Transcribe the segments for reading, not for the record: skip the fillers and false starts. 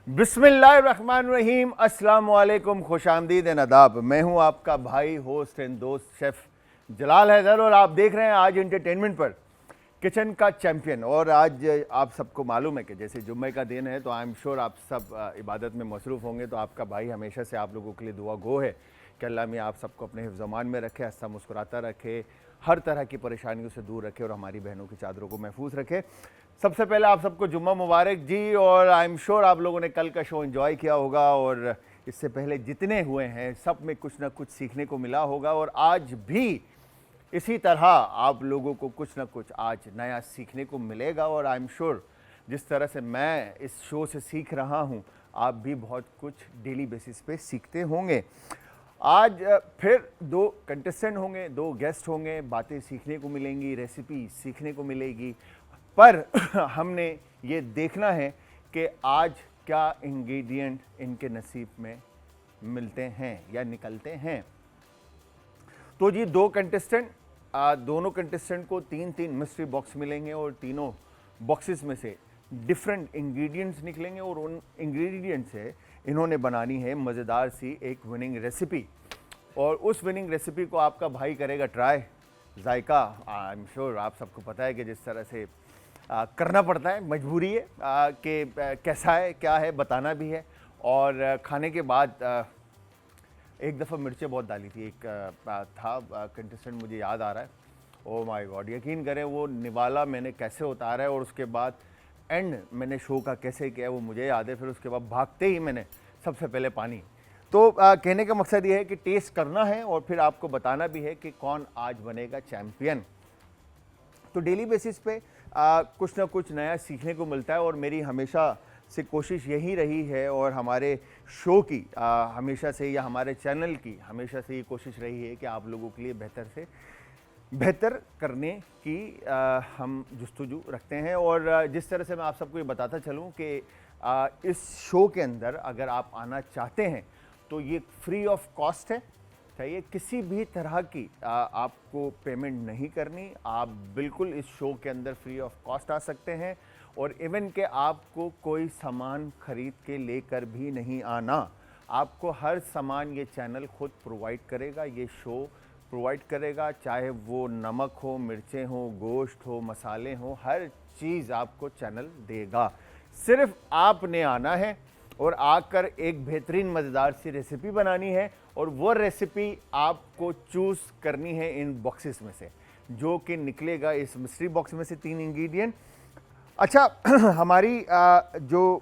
बिस्मिल्लाहिर्रहमानिर्रहीम, अस्सलाम वालेकुम, खुशामदीद नदाब। मैं हूं आपका भाई, होस्ट एंड दोस्त शेफ़ जलाल हैदर और आप देख रहे हैं आज एंटरटेनमेंट पर किचन का चैम्पियन। और आज आप सबको मालूम है कि जैसे जुम्मे का दिन है तो आई एम श्योर आप सब इबादत में मसरूफ़ होंगे। तो आपका भाई हमेशा से आप लोगों के लिए दुआ गो है कि अल्लाह में आप सबको अपने हिफ्ज़-ओ-मान में रखे, हंसता मुस्कुराता रखे, हर तरह की परेशानियों से दूर रखे और हमारी बहनों की चादरों को महफूज रखे। सबसे पहले आप सबको जुम्मा मुबारक जी। और आई एम श्योर आप लोगों ने कल का शो एंजॉय किया होगा और इससे पहले जितने हुए हैं सब में कुछ ना कुछ सीखने को मिला होगा और आज भी इसी तरह आप लोगों को कुछ ना कुछ आज नया सीखने को मिलेगा। और आई एम श्योर जिस तरह से मैं इस शो से सीख रहा हूँ आप भी बहुत कुछ डेली बेसिस पे सीखते होंगे। आज फिर दो कंटेस्टेंट होंगे, दो गेस्ट होंगे, बातें सीखने को मिलेंगी, रेसिपी सीखने को मिलेगी। पर हमने ये देखना है कि आज क्या इंग्रेडिएंट इनके नसीब में मिलते हैं या निकलते हैं। तो जी दो कंटेस्टेंट, दोनों कंटेस्टेंट को तीन तीन मिस्ट्री बॉक्स मिलेंगे और तीनों बॉक्सेस में से डिफरेंट इंग्रेडिएंट्स निकलेंगे और उन इंग्रेडिएंट से इन्होंने बनानी है मज़ेदार सी एक विनिंग रेसिपी। और उस विनिंग रेसिपी को आपका भाई करेगा ट्राई। जायका आई एम श्योर आप सबको पता है कि जिस तरह से करना पड़ता है, मजबूरी है कि कैसा है क्या है बताना भी है। और खाने के बाद एक दफ़ा मिर्चें बहुत डाली थी, एक था कंटेस्टेंट मुझे याद आ रहा है। ओ माय गॉड, यकीन करें वो निवाला मैंने कैसे उतारा है और उसके बाद एंड मैंने शो का कैसे किया वो मुझे याद है। फिर उसके बाद भागते ही मैंने सबसे पहले पानी। तो कहने का मकसद ये है कि टेस्ट करना है और फिर आपको बताना भी है कि कौन आज बनेगा चैम्पियन। तो डेली बेसिस पे कुछ ना कुछ नया सीखने को मिलता है और मेरी हमेशा से कोशिश यही रही है और हमारे शो की हमेशा से या हमारे चैनल की हमेशा से ये कोशिश रही है कि आप लोगों के लिए बेहतर से बेहतर करने की हम जुस्तजू रखते हैं। और जिस तरह से मैं आप सबको ये बताता चलूँ कि इस शो के अंदर अगर आप आना चाहते हैं तो ये फ्री ऑफ कॉस्ट है। चाहिए किसी भी तरह की आपको पेमेंट नहीं करनी, आप बिल्कुल इस शो के अंदर फ्री ऑफ कॉस्ट आ सकते हैं। और इवन के आपको कोई सामान खरीद के लेकर भी नहीं आना, आपको हर सामान ये चैनल खुद प्रोवाइड करेगा, ये शो प्रोवाइड करेगा। चाहे वो नमक हो, मिर्चें हो, गोश्त हो, मसाले हो, हर चीज़ आपको चैनल देगा। सिर्फ आपने आना है और आकर एक बेहतरीन मज़ेदार सी रेसिपी बनानी है और वो रेसिपी आपको चूज़ करनी है इन बॉक्सेस में से, जो कि निकलेगा इस मिस्ट्री बॉक्स में से तीन इंग्रेडिएंट। अच्छा हमारी जो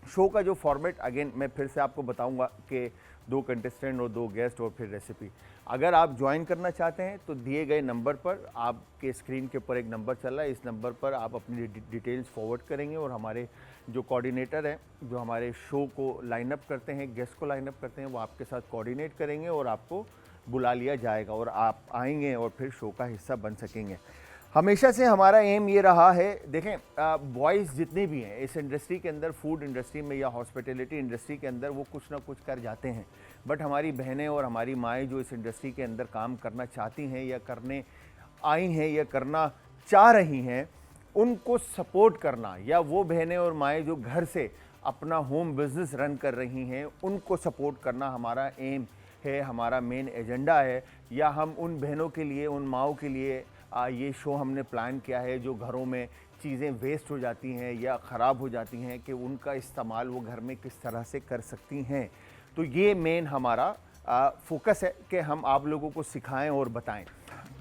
शो का जो फॉर्मेट अगेन मैं फिर से आपको बताऊंगा कि दो कंटेस्टेंट और दो गेस्ट और फिर रेसिपी। अगर आप ज्वाइन करना चाहते हैं तो दिए गए नंबर पर, आपके स्क्रीन के ऊपर एक नंबर चल रहा है, इस नंबर पर आप अपनी डिटेल्स फॉरवर्ड करेंगे और हमारे जो कोऑर्डिनेटर हैं जो हमारे शो को लाइन अप करते हैं, गेस्ट को लाइन अप करते हैं, वो आपके साथ कोऑर्डिनेट करेंगे और आपको बुला लिया जाएगा और आप आएंगे और फिर शो का हिस्सा बन सकेंगे। हमेशा से हमारा एम ये रहा है, देखें बॉयज़ जितने भी हैं इस इंडस्ट्री के अंदर, फूड इंडस्ट्री में या हॉस्पिटैलिटी इंडस्ट्री के अंदर, वो कुछ ना कुछ कर जाते हैं। बट हमारी बहनें और हमारी माएँ जो इस इंडस्ट्री के अंदर काम करना चाहती हैं या करने आई हैं या करना चाह रही हैं, उनको सपोर्ट करना, या वो बहनें और माएँ जो घर से अपना होम बिज़नेस रन कर रही हैं उनको सपोर्ट करना हमारा एम है, हमारा मेन एजेंडा है। या हम उन बहनों के लिए, उन माओं के लिए ये शो हमने प्लान किया है जो घरों में चीज़ें वेस्ट हो जाती हैं या ख़राब हो जाती हैं कि उनका इस्तेमाल वो घर में किस तरह से कर सकती हैं। तो ये मेन हमारा फोकस है कि हम आप लोगों को सिखाएं और बताएं।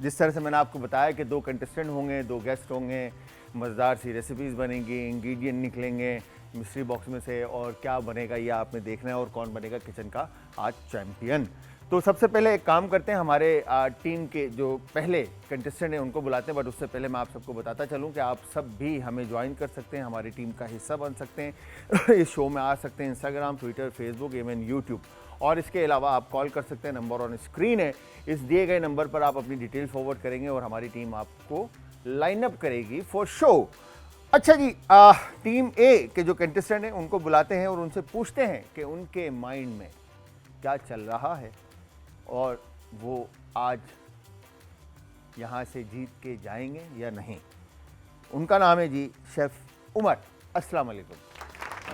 जिस तरह से मैंने आपको बताया कि दो कंटेस्टेंट होंगे, दो गेस्ट होंगे, मज़ेदार सी रेसिपीज़ बनेंगी, इंग्रेडिएंट निकलेंगे मिस्ट्री बॉक्स में से और क्या बनेगा ये आपने देखना है और कौन बनेगा किचन का आज चैम्पियन। तो सबसे पहले एक काम करते हैं, हमारे टीम के जो पहले कंटेस्टेंट हैं उनको बुलाते हैं। बट उससे पहले मैं आप सबको बताता चलूं कि आप सब भी हमें ज्वाइन कर सकते हैं, हमारी टीम का हिस्सा बन सकते हैं, इस शो में आ सकते हैं, Instagram, Twitter, Facebook, even YouTube. और इसके अलावा आप कॉल कर सकते हैं, नंबर ऑन स्क्रीन है, इस दिए गए नंबर पर आप अपनी डिटेल फॉरवर्ड करेंगे और हमारी टीम आपको लाइनअप करेगी फॉर शो। अच्छा जी, टीम ए के जो कंटेस्टेंट हैं उनको बुलाते हैं और उनसे पूछते हैं कि उनके माइंड में क्या चल रहा है और वो आज यहाँ से जीत के जाएंगे या नहीं। उनका नाम है जी शेफ़ उमर। अस्सलाम वालेकुम।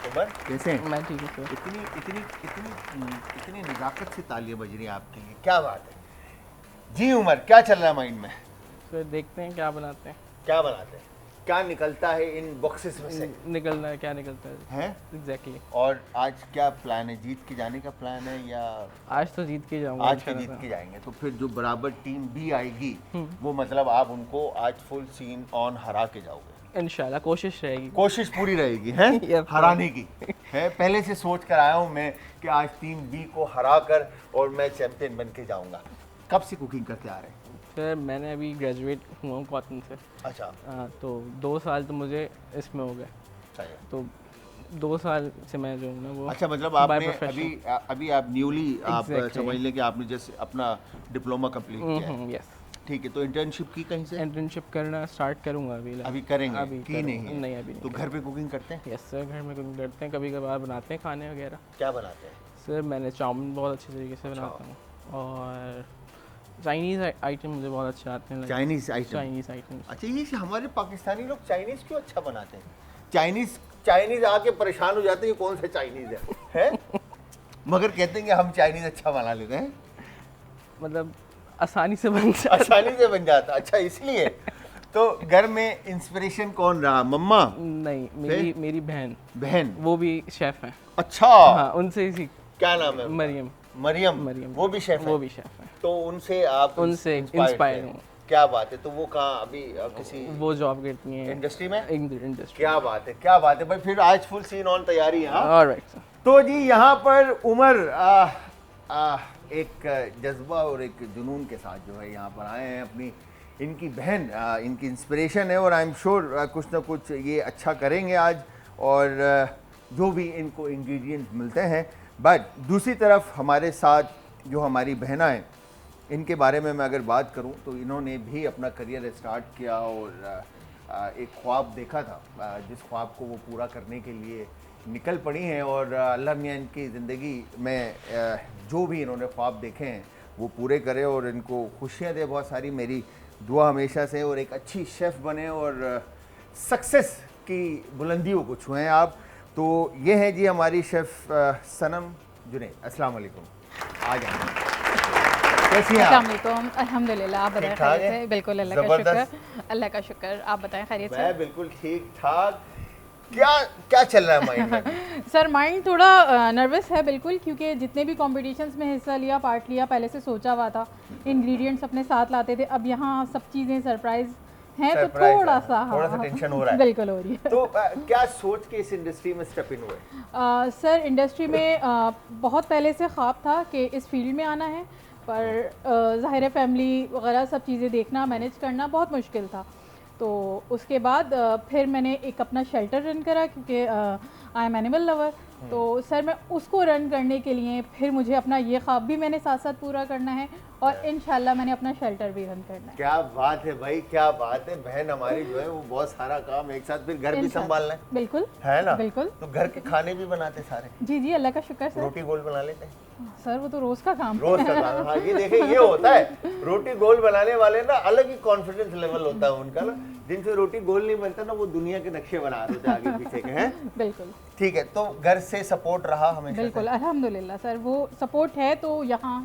उमर कैसे हैं? मैं ठीक हूँ सर। इतनी इतनी इतनी इतनी नज़ाकत से तालियां बज रही हैं आपके लिए, क्या बात है जी। उमर, क्या चल रहा है माइंड में? सर देखते हैं क्या बनाते हैं। क्या बनाते हैं, क्या निकलता है इन बॉक्सेस में से? निकलना है, क्या निकलता है हैं? एग्जैक्टली। और आज क्या प्लान है, जीत के जाने का प्लान है या आज तो जीत के जाऊंगा। आज के जीत के जाएंगे? तो फिर जो बराबर टीम बी आएगी वो मतलब आप उनको आज फुल सीन ऑन हरा के जाओगे? इंशाल्लाह कोशिश रहेगी। कोशिश पूरी रहेगी है Yes, हराने की है। पहले से सोच कर आया हूँ मैं कि आज टीम बी को हरा कर और मैं चैंपियन बन के जाऊंगा। कब से कुकिंग करते आ रहे हैं? सर मैंने अभी ग्रेजुएट हुआ हूँ कॉटन से। अच्छा, तो 2 साल तो मुझे इसमें हो गए। सही है। तो 2 साल से मैं जो हूँ ना वो। अच्छा, मतलब by आपने profession। अभी आप न्यूली आप Exactly। समझ लें कि आपने जैसे अपना डिप्लोमा कंप्लीट किया है, यस। ठीक है। तो इंटर्नशिप की कहीं से? इंटर्नशिप करना स्टार्ट करूँगा अभी। अभी करेंगे? अभी की नहीं है? नहीं अभी नहीं। तो घर पे कुकिंग करते हैं? यस सर, घर में कुकिंग करते हैं, कभी कभार बनाते हैं खाने वगैरह। क्या बनाते हैं? सर मैंने चाउमीन बहुत अच्छे तरीके से बनाता हूँ और चाइनीज़ आइटम मुझे बहुत अच्छे आते हैं। Chinese item? Chinese item. अच्छा, ये हमारे पाकिस्तानी लोग चाइनीज क्यों अच्छा बनाते हैं? चाइनीज आके परेशान हो जाते हैं ये कौन सा चाइनीज है मगर कहते हैं कि हम चाइनीज अच्छा बना लेते हैं। मतलब आसानी से बन जाता। आसानी से बन जाता, अच्छा इसलिए। तो घर में इंस्पिरेशन कौन रहा, मम्मा? नहीं, मेरी बहन वो भी शेफ है। अच्छा, हाँ, उनसे ही सीख। क्या नाम है? मरियम। मरियम वो भी शेफ है? वो भी शेफ है। तो उनसे आप उनसे इंस्पायर हूँ। क्या बात है। तो वो कहाँ अभी किसी वो जॉब करती हैं इंडस्ट्री में? इंडस्ट्री। क्या बात है, क्या बात है भाई। फिर आज फुल सीन ऑन तैयारी है? Alright sir. तो जी यहाँ पर उमर एक जज्बा और एक जुनून के साथ जो है यहाँ पर आए हैं। अपनी इनकी बहन इनकी इंस्पिरेशन है और आई एम श्योर कुछ ना कुछ ये अच्छा करेंगे आज। और जो भी इनको इंग्रेडिएंट्स मिलते हैं। बट दूसरी तरफ हमारे साथ जो हमारी बहना हैं, इनके बारे में मैं अगर बात करूं तो इन्होंने भी अपना करियर स्टार्ट किया और एक ख्वाब देखा था, जिस ख्वाब को वो पूरा करने के लिए निकल पड़ी हैं। और अल्लाह मियाँ इनकी ज़िंदगी में जो भी इन्होंने ख्वाब देखे हैं वो पूरे करे और इनको खुशियाँ दे बहुत सारी। मेरी दुआ हमेशा से, और एक अच्छी शेफ़ बने और सक्सेस की बुलंदियों को छुएं आप। तो ये हैं जी हमारी शेफ़ सनम जुनैद। अस्सलाम वालेकुम, आ जाए। कैसी हैं आप? अस्सलाम अल्हम्दुलिल्लाह, आप बताएं ठीक-ठाक खैरियत है? से? बिल्कुल, अल्लाह का ज़बरदस्त। शुक्र, अल्लाह का शुक्र। आप बताएं खैरियत से? मैं बिल्कुल ठीक ठाक। क्या क्या चल रहा है माइंड में? सर माइंड थोड़ा नर्वस है बिल्कुल, क्योंकि जितने भी कॉम्पिटिशन्स में हिस्सा लिया, पार्ट लिया, पहले से सोचा हुआ था, इंग्रेडिएंट्स अपने साथ लाते थे। अब यहाँ सब चीज़ें सरप्राइज हैं तो थोड़ा सा टेंशन हो रहा है। बिल्कुल हो रही है। तो क्या सोच के इस इंडस्ट्री में स्टेप इन हुए? सर इंडस्ट्री में बहुत पहले से ख्वाब था कि इस फील्ड में आना है, पर ज़ाहिर है फैमिली वगैरह सब चीज़ें देखना, मैनेज करना बहुत मुश्किल था। तो उसके बाद फिर मैंने एक अपना शेल्टर रन करा, क्योंकि आई एम एनिमल लवर। तो सर मैं उसको रन करने के लिए फिर मुझे अपना ये ख्वाब भी मैंने साथ साथ पूरा करना है और इंशाल्लाह मैंने अपना शेल्टर भी रन करना है। क्या बात है भाई, क्या बात है। बहन हमारी जो है वो बहुत सारा काम एक साथ, फिर घर भी संभालना है। बिल्कुल है ना? बिल्कुल। तो घर के खाने भी बनाते सारे? जी जी, अल्लाह का शुक्र सर। रोटी गोल बना लेते हैं सर वो तो रोज़ का काम रोज का काम। हाँ ये देखे, ये होता है रोटी गोल बनाने वाले ना, अलग ही कॉन्फिडेंस लेवल होता है उनका ना। जिनसे रोटी गोल नहीं बनता ना, वो दुनिया के नक्शे बना रहे होते आगे पीछे के। हैं बिल्कुल ठीक है। तो घर से सपोर्ट रहा हमेशा? बिल्कुल अल्हम्दुलिल्लाह सर, वो सपोर्ट है तो यहाँ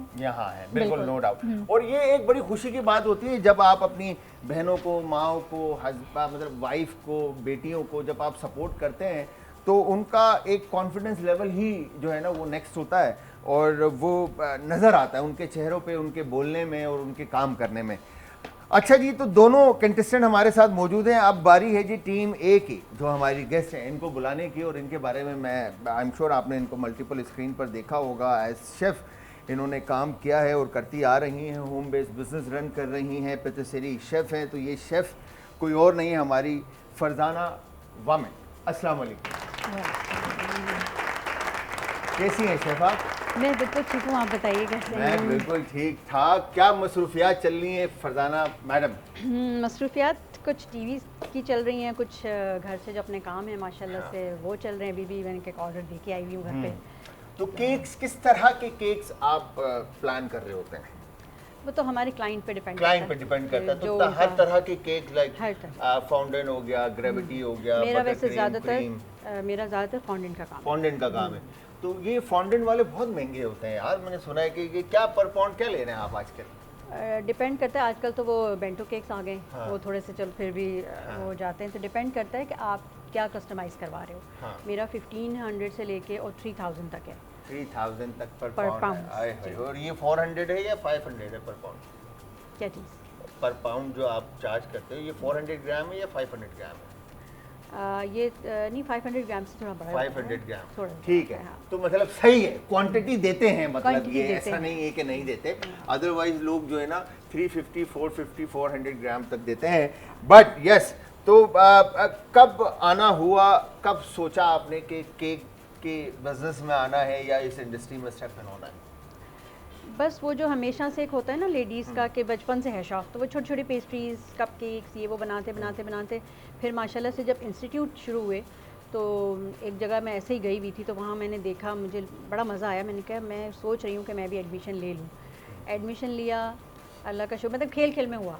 है बिल्कुल, नो डाउट। और ये एक बड़ी खुशी की बात होती है जब आप अपनी बहनों को, माओ को, मतलब वाइफ को, बेटियों को जब आप सपोर्ट करते हैं तो उनका एक कॉन्फिडेंस लेवल ही जो है ना वो नेक्स्ट होता है और वो नज़र आता है उनके चेहरों पे, उनके बोलने में और उनके काम करने में। अच्छा जी, तो दोनों कंटेस्टेंट हमारे साथ मौजूद हैं। अब बारी है जी टीम ए की, जो हमारी गेस्ट हैं, इनको बुलाने की। और इनके बारे में मैं आई एम श्योर आपने इनको मल्टीपल स्क्रीन पर देखा होगा। एज शेफ़ इन्होंने काम किया है और करती आ रही हैं, होम बेस्ड बिजनेस रन कर रही हैं, पेटिसरी शेफ़ हैं। तो ये शेफ़ कोई और नहीं है, हमारी फरजाना वामिन। अस्सलाम वालेकुम, कैसी हैं शेफ़ आप? मैं बिल्कुल ठीक हूँ, आप बताइए कैसे हैं? मैं बिल्कुल ठीक ठाक। क्या मसरूफियात चल रही हैं फरजाना मैडम? मसरूफियात कुछ टीवी की चल रही हैं, कुछ घर से जो अपने काम है माशाल्लाह से वो चल रहे हैं। अभी भी मैंने एक ऑर्डर दे के आई हुई हूँ घर पे। तो केक्स, किस तरह के केक्स आप प्लान कर रहे होते हैं? वो तो हमारे क्लाइंट पे डिपेंड क्लाइंट पे डिपेंड करता है, जो तो हर उनका- तरह के केक लाइक हर तरह। फाउंडेन हो गया, ग्रेविटी हो गया, मेरा बटर वैसे क्रीम, ज़्यादातर मेरा ज़्यादातर फॉन्डेंट का काम है। फॉन्डेंट का काम है। तो ये फॉन्डेंट वाले बहुत महंगे होते हैं यार, मैंने सुना है कि ये क्या पर पाउंड क्या ले रहे हैं आप आजकल? डिपेंड करता है, आजकल तो वो बेंटो केक्स आ गए, हाँ। वो थोड़े से चल फिर भी हो जाते हैं, तो डिपेंड करता है कि आप क्या कस्टमाइज़ करवा रहे हो। हाँ। मेरा 1500 से लेके और 3000 तक है 3000 तक पर पर पाउंड pound, आए हाय। और ये 400 है या 500 है पर पाउंड? क्या चीज़। पर पाउंड जो आप चार्ज करते हो ये 400 ग्राम है या 500 ग्राम है? ये नहीं 500 ग्राम से थोड़ा बड़ा होता है, 500 ग्राम, थोड़ा ठीक बड़ा है। हाँ। तो मतलब सही है, क्वांटिटी देते हैं, मतलब Quantity ये देते ऐसा हैं। नहीं है कि नहीं देते, अदरवाइज लोग जो है ना 350 450 400 ग्राम तक देते हैं। बट यस, तो कब आना हुआ, कब सोचा आपने कि केक के बिजनेस में आना है या इस इंडस्ट्री में स्टेप इन होना है? बस वो जो हमेशा से एक होता है ना लेडीज़ का कि बचपन से है शौक, तो वो छोटी छोटी पेस्ट्रीज़, कप केक्स, ये वो बनाते बनाते बनाते फिर माशाल्लाह से जब इंस्टीट्यूट शुरू हुए तो एक जगह मैं ऐसे ही गई हुई थी, तो वहाँ मैंने देखा, मुझे बड़ा मज़ा आया। मैंने कहा मैं सोच रही हूँ कि मैं भी एडमिशन ले लूँ। एडमिशन लिया, अल्लाह का शुक्र, मतलब खेल खेल में हुआ,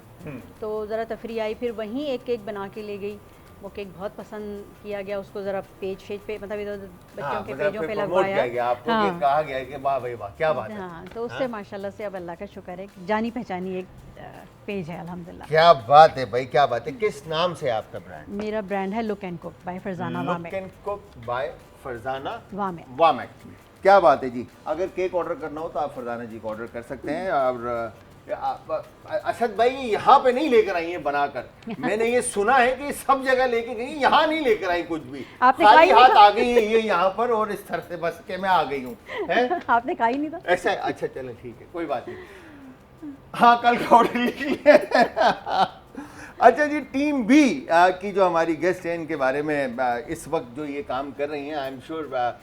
तो ज़रा तफरी आई, फिर वहीं एक केक बना के ले गई। वो केक बहुत पसंद किया गया, उसको ज़रा पेज पे मतलब इधर बच्चों के पेजों पे लगवाया, गया, आपको हाँ। ये कहा गया कि वाह भाई वाह क्या बात है। हाँ, तो उससे माशाल्लाह से अब अल्लाह का शुक्र है, जानी पहचानी एक पेज है अल्हम्दुलिल्लाह। क्या बात है भाई, क्या बात है। किस नाम से आपका ब्रांड? मेरा ब्रांड है look and cook by Farzana look Wamiq. And cook by Farzana Wamiq. Wamiq. क्या बात है जी। अगर केक ऑर्डर करना हो तो आप फरजाना जी को ऑर्डर कर सकते हैं। और असद भाई यहाँ पे नहीं लेकर आई है बनाकर, मैंने ये सुना है कि सब जगह लेके गई, यहाँ नहीं लेकर आई कुछ भी, आपने खाली खाई नहीं हाथ था? आ गई है ये यहाँ पर और इस तरह से बस के मैं आ गई हूँ, हैं? आपने कहा ही नहीं था। ऐसा है? अच्छा चलो ठीक है, कोई बात नहीं। हाँ, कल का ऑर्डर लिख लिया। अच्छा जी, टीम बी की जो हमारी गेस्ट हैं, इनके बारे में इस वक्त जो ये काम कर रही हैं, आई एम श्योर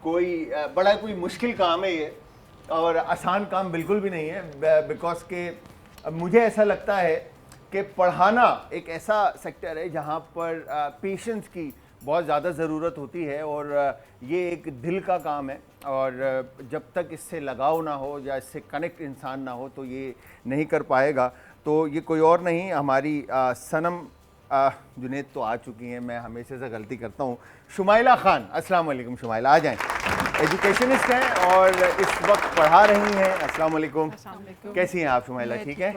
कोई मुश्किल काम है ये, और आसान काम बिल्कुल भी नहीं है, बिकॉज के मुझे ऐसा लगता है कि पढ़ाना एक ऐसा सेक्टर है जहाँ पर पेशेंस की बहुत ज़्यादा ज़रूरत होती है, और ये एक दिल का काम है, और जब तक इससे लगाव ना हो या इससे कनेक्ट इंसान ना हो तो ये नहीं कर पाएगा। तो ये कोई और नहीं, हमारी सनम जुनैद तो आ चुकी हैं, मैं हमेशा से गलती करता हूँ, शुमाइला खान। अस्सलाम वालेकुम शुमाइला, आ जाएं। एजुकेशनिस्ट हैं और इस वक्त पढ़ा रही हैं। अस्सलाम वालेकुम, कैसी हैं आप शुमाइला? ठीक है।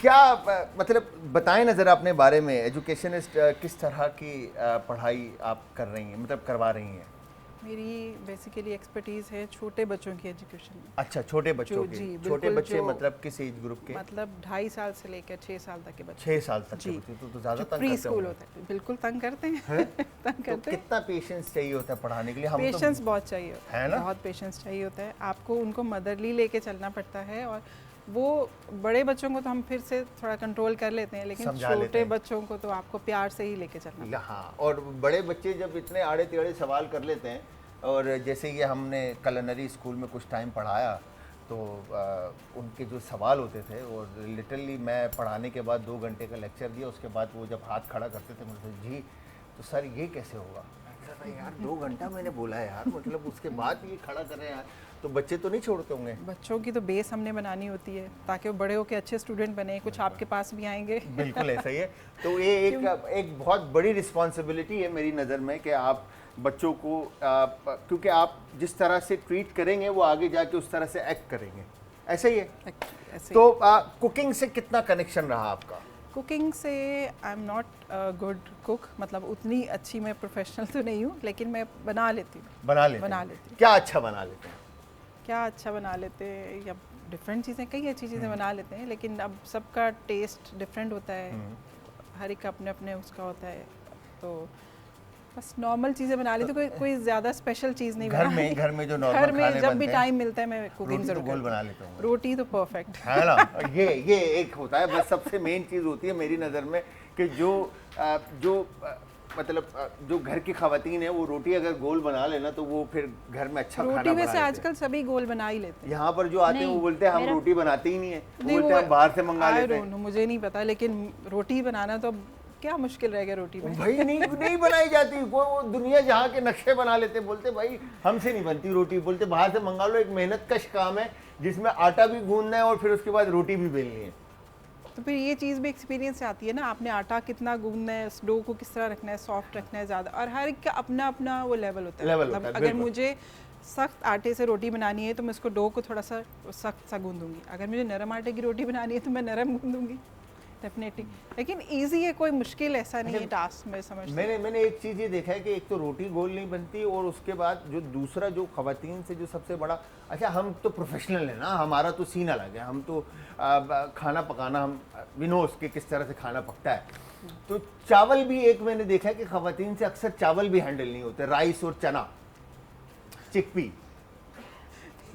क्या मतलब बताएं ना ज़रा अपने बारे में, एजुकेशनिस्ट किस तरह की पढ़ाई आप कर रही हैं, मतलब करवा रही हैं? मेरी बेसिकली एक्सपर्टीज़ है छोटे बच्चों की एजुकेशन में। अच्छा, छोटे बच्चों जी, के। बिल्कुल, छोटे बच्चे जो मतलब किस एज ग्रुप के? मतलब 2.5 साल से लेकर 6 साल तक के बच्चे। 6 साल तक के जी। बच्चे तो ज़्यादा तंग प्री करते स्कूल होंगे। होता है, बिल्कुल तंग करते हैं। तंग तो करते हैं। कितना पेशेंस चाहिए होता है पढ़ाने के लिए? हम पेशेंस तो बहुत चाहिए होता है है, ना? बहुत पेशेंस चाहिए होता है आपको, उनको मदरली लेके चलना पड़ता है। और वो बड़े बच्चों को तो हम फिर से थोड़ा कंट्रोल कर लेते हैं, लेकिन समझा लेते छोटे हैं। बच्चों को तो आपको प्यार से ही लेके चलना पड़ता हाँ, और बड़े बच्चे जब इतने आड़े टेढ़े सवाल कर लेते हैं, और जैसे ये हमने कलनरी स्कूल में कुछ टाइम पढ़ाया, तो उनके जो सवाल होते थे, और लिटरली मैं पढ़ाने के बाद 2 घंटे का लेक्चर दिया, उसके बाद वो जब हाथ खड़ा करते थे मुझसे, जी तो सर ये कैसे होगा? मैं कहा, यार 2 घंटा मैंने बोला है यार, मतलब उसके बाद ये खड़ा कर रहे हैं यार, तो बच्चे तो नहीं छोड़ते होंगे। बच्चों की तो बेस हमने बनानी होती है ताकि वो बड़े होकर अच्छे स्टूडेंट बने, कुछ आपके पास भी आएंगे। बिल्कुल ऐसा ही है। तो ये एक बहुत बड़ी रिस्पॉन्सिबिलिटी है मेरी नज़र में कि आप बच्चों को क्योंकि आप जिस तरह से ट्रीट करेंगे वो आगे जाके उस तरह से एक्ट करेंगे, ऐसा ही है। ऐसे तो कुकिंग से कितना कनेक्शन रहा आपका? कुकिंग से आई एम नॉट गुड कुक, मतलब उतनी अच्छी मैं प्रोफेशनल तो नहीं हूँ, लेकिन मैं बना लेती हूँ। बना लेते हैं। क्या अच्छा बना लेते हैं? क्या अच्छा बना लेते हैं या डिफरेंट चीज़ें, कई अच्छी चीज़ें बना लेते हैं, लेकिन अब सबका टेस्ट डिफरेंट होता है, हर एक का अपने अपने उसका होता है, तो बस नॉर्मल चीज़ें बना लेती हूँ, कोई ज़्यादा स्पेशल चीज़ नहीं घर बनाती। में जो नॉर्मल घर में खाने जब बनते भी हैं, टाइम मिलता है मैं कुकिंग रोटी तो जरूर गोल करती बना हूँ। लेता हूँ, रोटी तो परफेक्ट है ना। ये एक होता है, बस सबसे मेन चीज़ होती है मेरी नज़र में कि जो मतलब जो घर की खवातीन है वो रोटी अगर गोल बना लेना तो वो फिर घर में अच्छा खाना रोटी बना वैसे लेते हैं। आजकल सभी गोल बना ही लेते हैं। यहाँ पर जो आते हैं वो नहीं, बोलते हैं हम मेरा- रोटी बनाते ही नहीं है, वो नहीं, बोलते हैं हम बाहर से मंगा I लेते don't हैं। know, मुझे नहीं पता, लेकिन रोटी बनाना तो क्या मुश्किल रह गया रोटी में? भाई नहीं बनाई जाती। वो दुनिया जहाँ के नक्शे बना लेते, बोलते भाई हमसे नहीं बनती रोटी, बोलते बाहर से मंगा लो, एक मेहनत कश काम है जिसमें आटा भी गूंदना है और फिर उसके बाद रोटी भी बेलनी है। तो फिर ये चीज़ भी एक्सपीरियंस से आती है ना, आपने आटा कितना गूंदना है, उस डो को किस तरह रखना है, सॉफ्ट रखना है ज़्यादा, और हर एक का अपना अपना वो लेवल होता है। लेवल मतलब होता है, अगर बिल्कुल। मुझे सख्त आटे से रोटी बनानी है तो मैं उसको डो को थोड़ा सा सख्त सा गूंदूंगी, अगर मुझे नरम आटे की रोटी बनानी है तो मैं नरम गूंदूंगी डेफिनेटली। लेकिन ईजी है, कोई मुश्किल ऐसा नहीं है टास्क में, समझ। मैंने एक चीज़ ये देखा है कि एक तो रोटी गोल नहीं बनती, और उसके बाद जो दूसरा जो खवातीन से जो सबसे बड़ा, अच्छा हम तो प्रोफेशनल है ना, हमारा तो सीन अलग है, हम तो खाना पकाना, हम विनोस के किस तरह से खाना पकता है। तो चावल भी एक मैंने देखा है कि खवातीन से अक्सर चावल भी हैंडल नहीं होते, राइस और चना, चिकपी।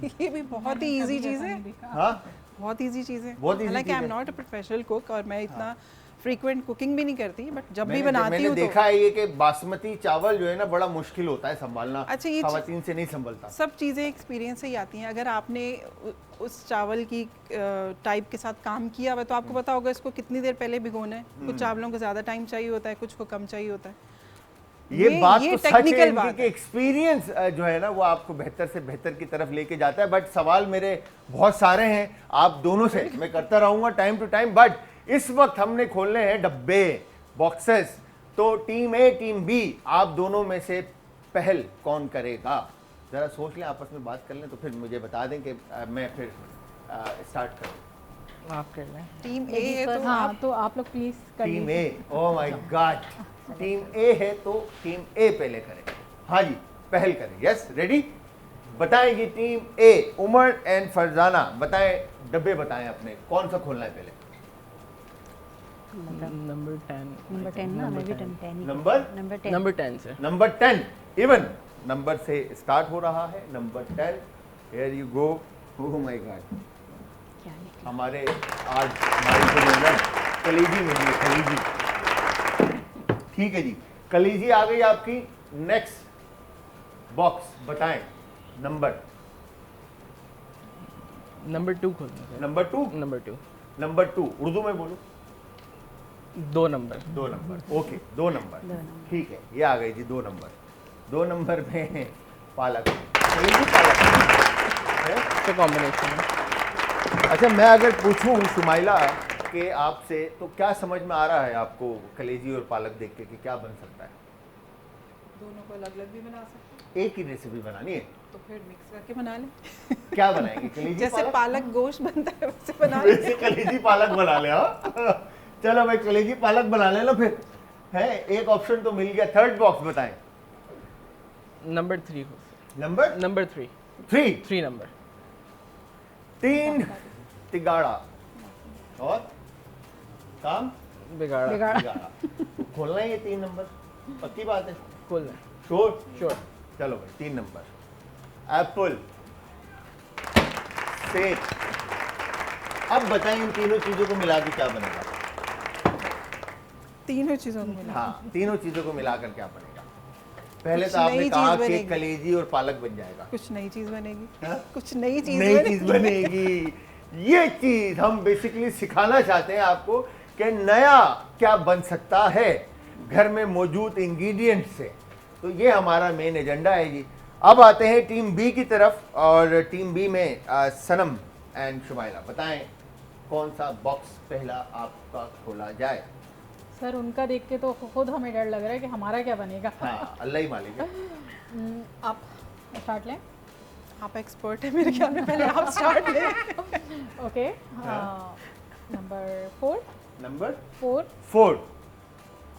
ये भी बहुत ही ईजी चीज़ है। हाँ, बहुत इजी चीज़ है। बहुत easy हालांकि आई चीज़ एम है। नॉट अ प्रोफेशनल कुक और मैं इतना फ्रीक्वेंट कुकिंग भी नहीं करती, बट जब भी मैंने बनाती हूँ तो देखा है ये कि बासमती चावल जो है ना बड़ा मुश्किल होता है संभालना। अच्छा, ये खवातीन से नहीं संभलता। सब चीज़ें एक्सपीरियंस से ही आती हैं। अगर आपने उस चावल की टाइप के साथ काम किया हुआ तो आपको पता होगा इसको कितनी देर पहले भिगोना है। कुछ चावलों को ज़्यादा टाइम चाहिए होता है, कुछ को कम चाहिए होता है। ये बात तो सच है technical बात इनकी कि एक्सपीरियंस जो है ना वो आपको बेहतर से बेहतर की तरफ लेके जाता है। बट सवाल मेरे बहुत सारे हैं आप दोनों से, मैं करता रहूंगा टाइम टू टाइम, बट इस वक्त हमने खोलने हैं डब्बे, बॉक्सेस। तो टीम ए टीम बी, आप दोनों में से पहल कौन करेगा? जरा सोच लें, आपस में बात कर लें, तो फिर मुझे बता दें कि मैं फिर स्टार्ट करूं। आप कर लें। टीम ए है तो हाँ, तो आप लोग प्लीज कर टीम लीजिए। ए, ओह माय गॉड, टीम ए है तो टीम ए पहले करे। हाँ जी, पहल करें। Yes, ready? बताएंगी team A, Umar and Farzana, बताएं, डब्बे बताएं अपने, कौन सा खोलना है पहले? नंबर 10। नंबर 10 ना, मैं भी 10 ही नंबर नंबर 10 नंबर 10 से। नंबर 10 इवन नंबर से स्टार्ट हो रहा है। Number 10, here you go. Oh my God, क्या निकला? हमारे आज हमारी जो है ना कलीजी नहीं है, कलीजी। ठीक है जी, कलीजी आ गई आपकी। नेक्स्ट बॉक्स बताएं नंबर। नंबर 2 खोलना है। Number 2, number 2। नंबर 2 उर्दू में बोलो। 2 नंबर। 2 नंबर, ओके, 2 नंबर, ठीक है, ये आ गई जी 2 नंबर। 2 नंबर में पालक, कलीजी पालक है। तो कॉम्बिनेशन है। अच्छा, मैं अगर पूछूं शुमाइला के आपसे, तो क्या समझ में आ रहा है आपको कलेजी और पालक देख के कि क्या बन सकता है? दोनों को अलग अलग भी बना सकते हैं, एक ही रेसिपी बनानी है, तो फिर मिक्स करके बना लें। क्या बनाएंगे? कलेजी जैसे पालक गोश्त बनता है वैसे बना लें। वैसे कलेजी पालक बना ले। हाँ, चलो भाई, कलेजी पालक बना लेना फिर। है, एक ऑप्शन तो मिल गया। थर्ड बॉक्स बताएं। नंबर 3 हो। Number number 3। 3 नंबर 3 तिगाड़ा और काम बिगाड़ा। तिगाड़ा। खोलना है ये 3 नंबर, पक्की बात है? खोलना है। श्योर। चलो भाई, 3 नंबर, एप्पल, सेब। अब बताएं इन तीनों चीजों को मिला के क्या बनेगा? तीनों चीज़ों को मिला। हाँ, तीनों चीजों को मिलाकर क्या बनेगा? पहले कुछ तो आपने नई कहा चीज़ कि बनेगी। कलेजी और पालक बन जाएगा। कुछ नई चीज़ बनेगी। हाँ? कुछ नई चीज़ नई चीज बनेगी। ये चीज हम बेसिकली सिखाना चाहते हैं आपको कि नया क्या बन सकता है घर में मौजूद इंग्रेडिएंट से। तो ये हमारा मेन एजेंडा है जी। अब आते हैं टीम बी की तरफ, और टीम बी में सनम एंड शुमाइला, बताएं कौन सा बॉक्स पहला आपका खोला जाए? सर, उनका देख के तो खुद हमें डर लग रहा है कि हमारा क्या बनेगा। हाँ, अल्लाह ही मालिक है। आप स्टार्ट लें। आप एक्सपर्ट है मेरे ख्याल में, पहले आप स्टार्ट लें। Okay, number 4। नंबर 4 4,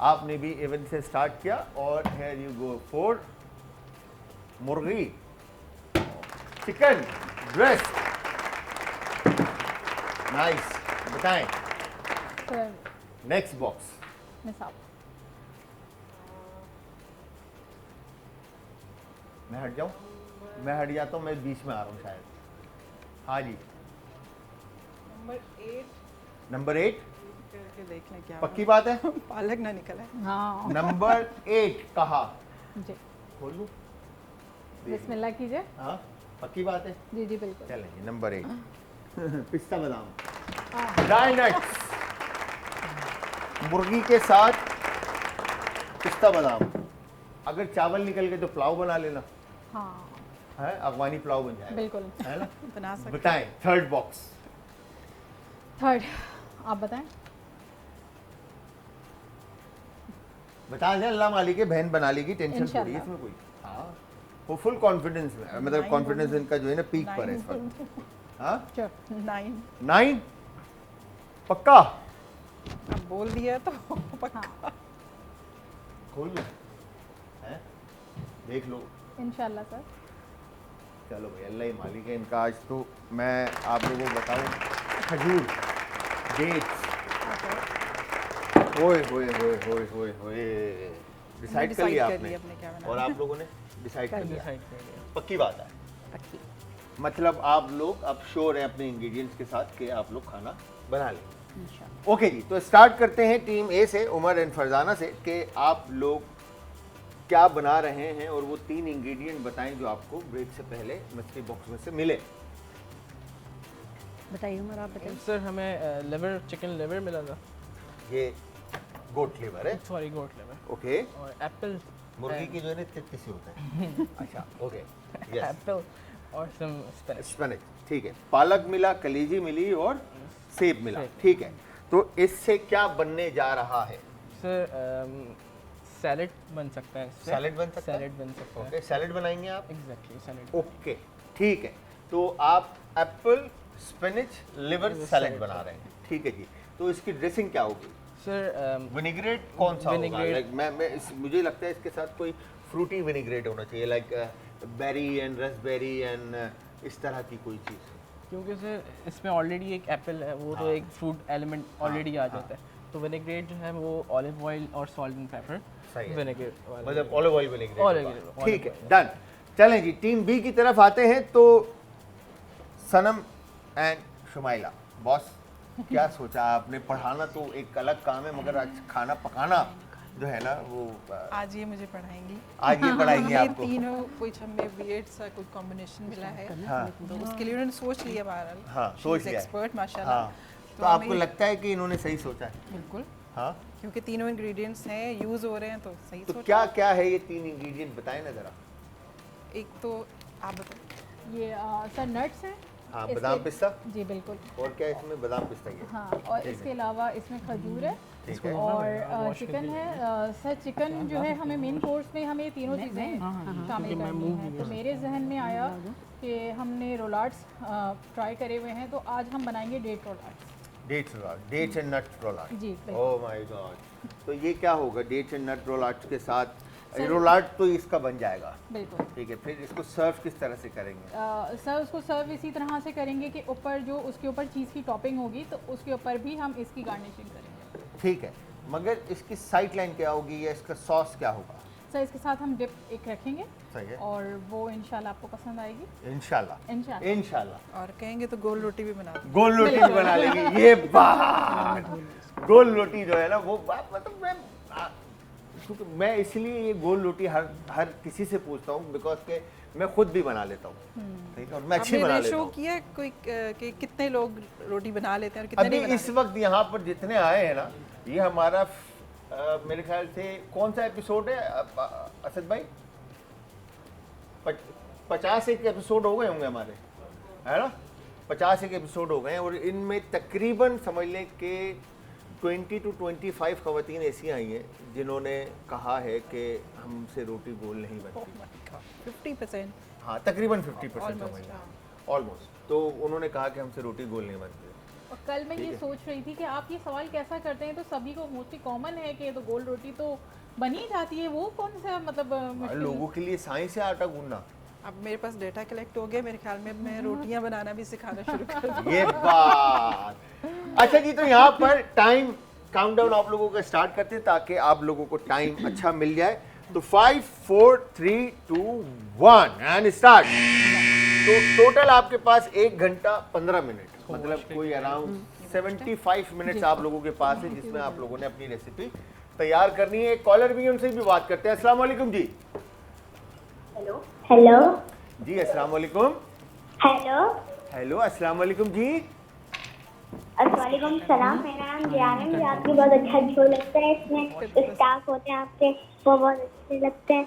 आपने भी इवन से स्टार्ट किया, और हियर यू गो। 4 मुर्गी, चिकन ब्रेस्ट, नाइस। बताएं सर, नेक्स्ट बॉक्स। मिस आप। मैं हट जाऊं? मैं हट जाता हूं, मैं बीच में आ रहा हूं शायद। हाँ जी, नंबर 8 नंबर 8, करके देख लें क्या पक्की बात है? पालक ना निकला है। हाँ नंबर 8 कहा, जी, खोल लूं? बिस्मिल्लाह कीजिए। हाँ, पक्की बात है? जी जी बिल्कुल। चलें, नंबर 8 पिस्ता बादाम, ड्राई नट्स, मुर्गी के साथ पिस्ता बादाम। अगर चावल निकल गए तो पुलाव बना लेना, हाँ है अफगानी पुलाव बन जाएगा, बिल्कुल। है ना। बना सकते बताएं थर्ड बॉक्स। थर्ड आप बताएं। बता दें, अल्लाह मालिक है, बहन बना लेगी, टेंशन थोड़ी है इंशाल्लाह। इसमें कोई। हाँ वो फुल कॉन्फिडेंस में है, मतलब कॉन्फिडेंस इनका जो है ना पीक पर है इस वक्त। हाँ 9। 9 पक्का। अब बोल दिया तो पक्का। खोल लो, हैं देख लो। इंशाल्लाह सर। चलो भाई, अल्लाह ही मालिक है इनका। आज तो मैं आप लोगों को बताऊं, खजूर, डेट्स, होए होए होए होए होए होए, डिसाइड कर लिया आपने क्या बनाना और आप लोगों ने डिसाइड कर लिया। डिसाइड कर लिया। पक्की बात है, पक्की। मतलब आप लोग अब श्योर हैं अपने इंग्रेडिएंट्स के साथ कि आप लोग खाना बना लेंगे। इंशाल्लाह। ओके जी, तो स्टार्ट करते हैं टीम ए से, उमर एंड फरजाना से, कि आप लोग क्या बना रहे हैं और वो 3 इंग्रेडिएंट बताएं जो आपको ब्रेक से पहले मिस्ट्री बॉक्स में से मिले। बताइए उमर, आप बताइए। सर हमें लिवर, चिकन लिवर मिला था। ये गोट लिवर है, सॉरी, गोट लिवर। ओके। और एप्पल, मुर्गी की जो है ना तित्ती होता है। अच्छा ओके, यस। एप्पल और सम स्पिनच। स्पिनच, ठीक है। पालक मिला, कलीजी मिली और सेब मिला, सेब। ठीक है। तो इससे क्या बनने जा रहा है? सर सैलेड बन सकता है इससे। सैलेड बन सकता है? सैलेड बन सकता है। ओके, सैलेड बनाएंगे आप? Exactly, salad. ओके ठीक है, तो आप एप्पल स्पिनच लिवर सैलेड बना रहे हैं, ठीक है जी। तो इसकी ड्रेसिंग क्या होगी? सर विनेग्रेट कौन सा होगा? विनेग्रेट- लाइक मुझे लगता है इसके साथ कोई फ्रूटी विनेग्रेट होना चाहिए, like berry and raspberry and इस तरह की कोई चीज़। क्योंकि सर इसमें ऑलरेडी एक एप्पल है, वो तो हाँ। एक फ्रूट एलिमेंट ऑलरेडी आ जाता है। तो विनेग्रेट जो है वो ऑलिव ऑयल और सॉल्ट एंड पेपर सही है। विनेग्रेट वाला। मतलब ऑलिव ऑयल विनेग्रेट Olive होगा। oil, ठीक olive है, डन। चलें जी, टीम बी की तरफ आते हैं। तो सनम एंड शुमाइला, बॉस क्या सोचा आपने? पढ़ाना तो एक अलग काम है, मगर आज खाना पकाना जो है ना वो आज ये मुझे पढ़ाएंगी। आज ये पढ़ाएंगे ये आपको। तीनों कुछ हमें वियर्ड सा कुछ कॉम्बिनेशन मिला है, हाँ तो उसके लिए उन्होंने सोच लिया बहरहाल। हाँ, सोच लिया है। एक्सपर्ट माशाल्लाह। हाँ, तो आपको हमें- लगता है कि इन्होंने सही सोचा है? बिल्कुल, हाँ, क्योंकि तीनों इंग्रेडिएंट्स हैं, यूज हो रहे हैं, तो सही तो सोचा। क्या क्या है ये 3 इंग्रेडिएंट बताएं ना जरा। एक तो आप बताओ। ये सर नट्स हैं। हाँ, इसके- बादाम पिस्ता, जी बिल्कुल। और क्या इसमें? बादाम पिस्ता ही है, हाँ, और ठीक है। इसके अलावा इसमें खजूर है ठीक है। और चिकन है। सर चिकन जो है हमें मेन कोर्स में हमें ये तीनों चीज़ें शामिल करनी है। तो मेरे जहन में आया कि हमने रोलाट्स ट्राई करे हुए हैं, तो आज हम बनाएंगे date roulades. Dates roulade, dates and nut roulade. जी, बिल्कुल। ओह माय गॉड, तो ये क्या होगा? डेट्स एंड नट रोलाट के साथ रोलाट तो इसका बन जाएगा, बिल्कुल। ठीक है। फिर इसको सर्व किस तरह से करेंगे? सर उसको सर्व इसी तरह से करेंगे कि ऊपर जो उसके ऊपर चीज़ की टॉपिंग होगी, तो उसके ऊपर भी हम इसकी गार्निशिंग करेंगे। ठीक है, मगर इसकी साइड लाइन क्या होगी या इसका सॉस क्या होगा? सर इसके साथ हम डिप एक रखेंगे सही है, और वो इंशाल्लाह आपको पसंद आएगी। इंशाल्लाह इंशाल्लाह। इंशाल्लाह। और कहेंगे तो गोल रोटी भी बना दें। गोल रोटी भी बना लेंगे, ये बात। गोल रोटी जो है ना वो बात, मतलब क्योंकि मैं इसलिए ये गोल रोटी हर किसी से पूछता हूँ, बिकॉज के मैं खुद भी बना लेता हूँ, ठीक है, और मैं अच्छी आपने बना लेता रेशो हूँ। किया कोई कि कितने लोग रोटी बना लेते हैं और कितने अभी नहीं इस बनाते? वक्त यहाँ पर जितने आए हैं ना, ये हमारा मेरे ख्याल से कौन सा एपिसोड है असद भाई? 50 एक एपिसोड हो गए होंगे हमारे, है ना? 50 एक एपिसोड हो गए हैं, और इनमें तकरीबन समझ लें कि 20 to 25 खवातीन ऐसी आई हैं जिन्होंने कहा है कि हमसे रोटी गोल नहीं बनती। 50%। हाँ, तकरीबन 50% Almost, समझ लें, हाँ। ऑलमोस्ट। तो उन्होंने कहा कि हमसे रोटी गोल नहीं बनती। और कल मैं ये सोच रही थी कि आप ये सवाल कैसा करते हैं, तो सभी को मोस्टली कॉमन है कि तो गोल रोटी तो बनी ही जाती है, वो कौन सा मतलब मुश्किल? लोगों के लिए साइंस है आटा गूंदना। अब मेरे पास डेटा कलेक्ट हो गया, मेरे ख्याल में मैं रोटियां बनाना भी सिखाना शुरू कर दूं। ये बात। अच्छा जी, तो यहाँ पर टाइम काउंटडाउन आप लोगों का स्टार्ट करते हैं ताकि आप लोगों को टाइम अच्छा मिल जाए। तो 5 4 3 2 1 एंड स्टार्ट। तो टोटल आपके पास 1 घंटा 15 मिनट, मतलब कोई अराउंड 75 मिनट्स आप लोगों के पास है, जिसमें आप लोगों ने अपनी रेसिपी तैयार करनी है। एक कॉलर भी, उनसे भी बात करते हैं। अस्सलाम वालेकुम जी। हेलो जी अस्सलाम वालेकुम। हेलो हेलो अस्सलाम वालेकुम जी। अस्सलामुअलैकुम सलाम, मेरा नाम जियान है। मुझे आपकी बहुत अच्छा शो लगता है। इसमें स्टाफ होते हैं आपके, वो बहुत अच्छे लगते हैं।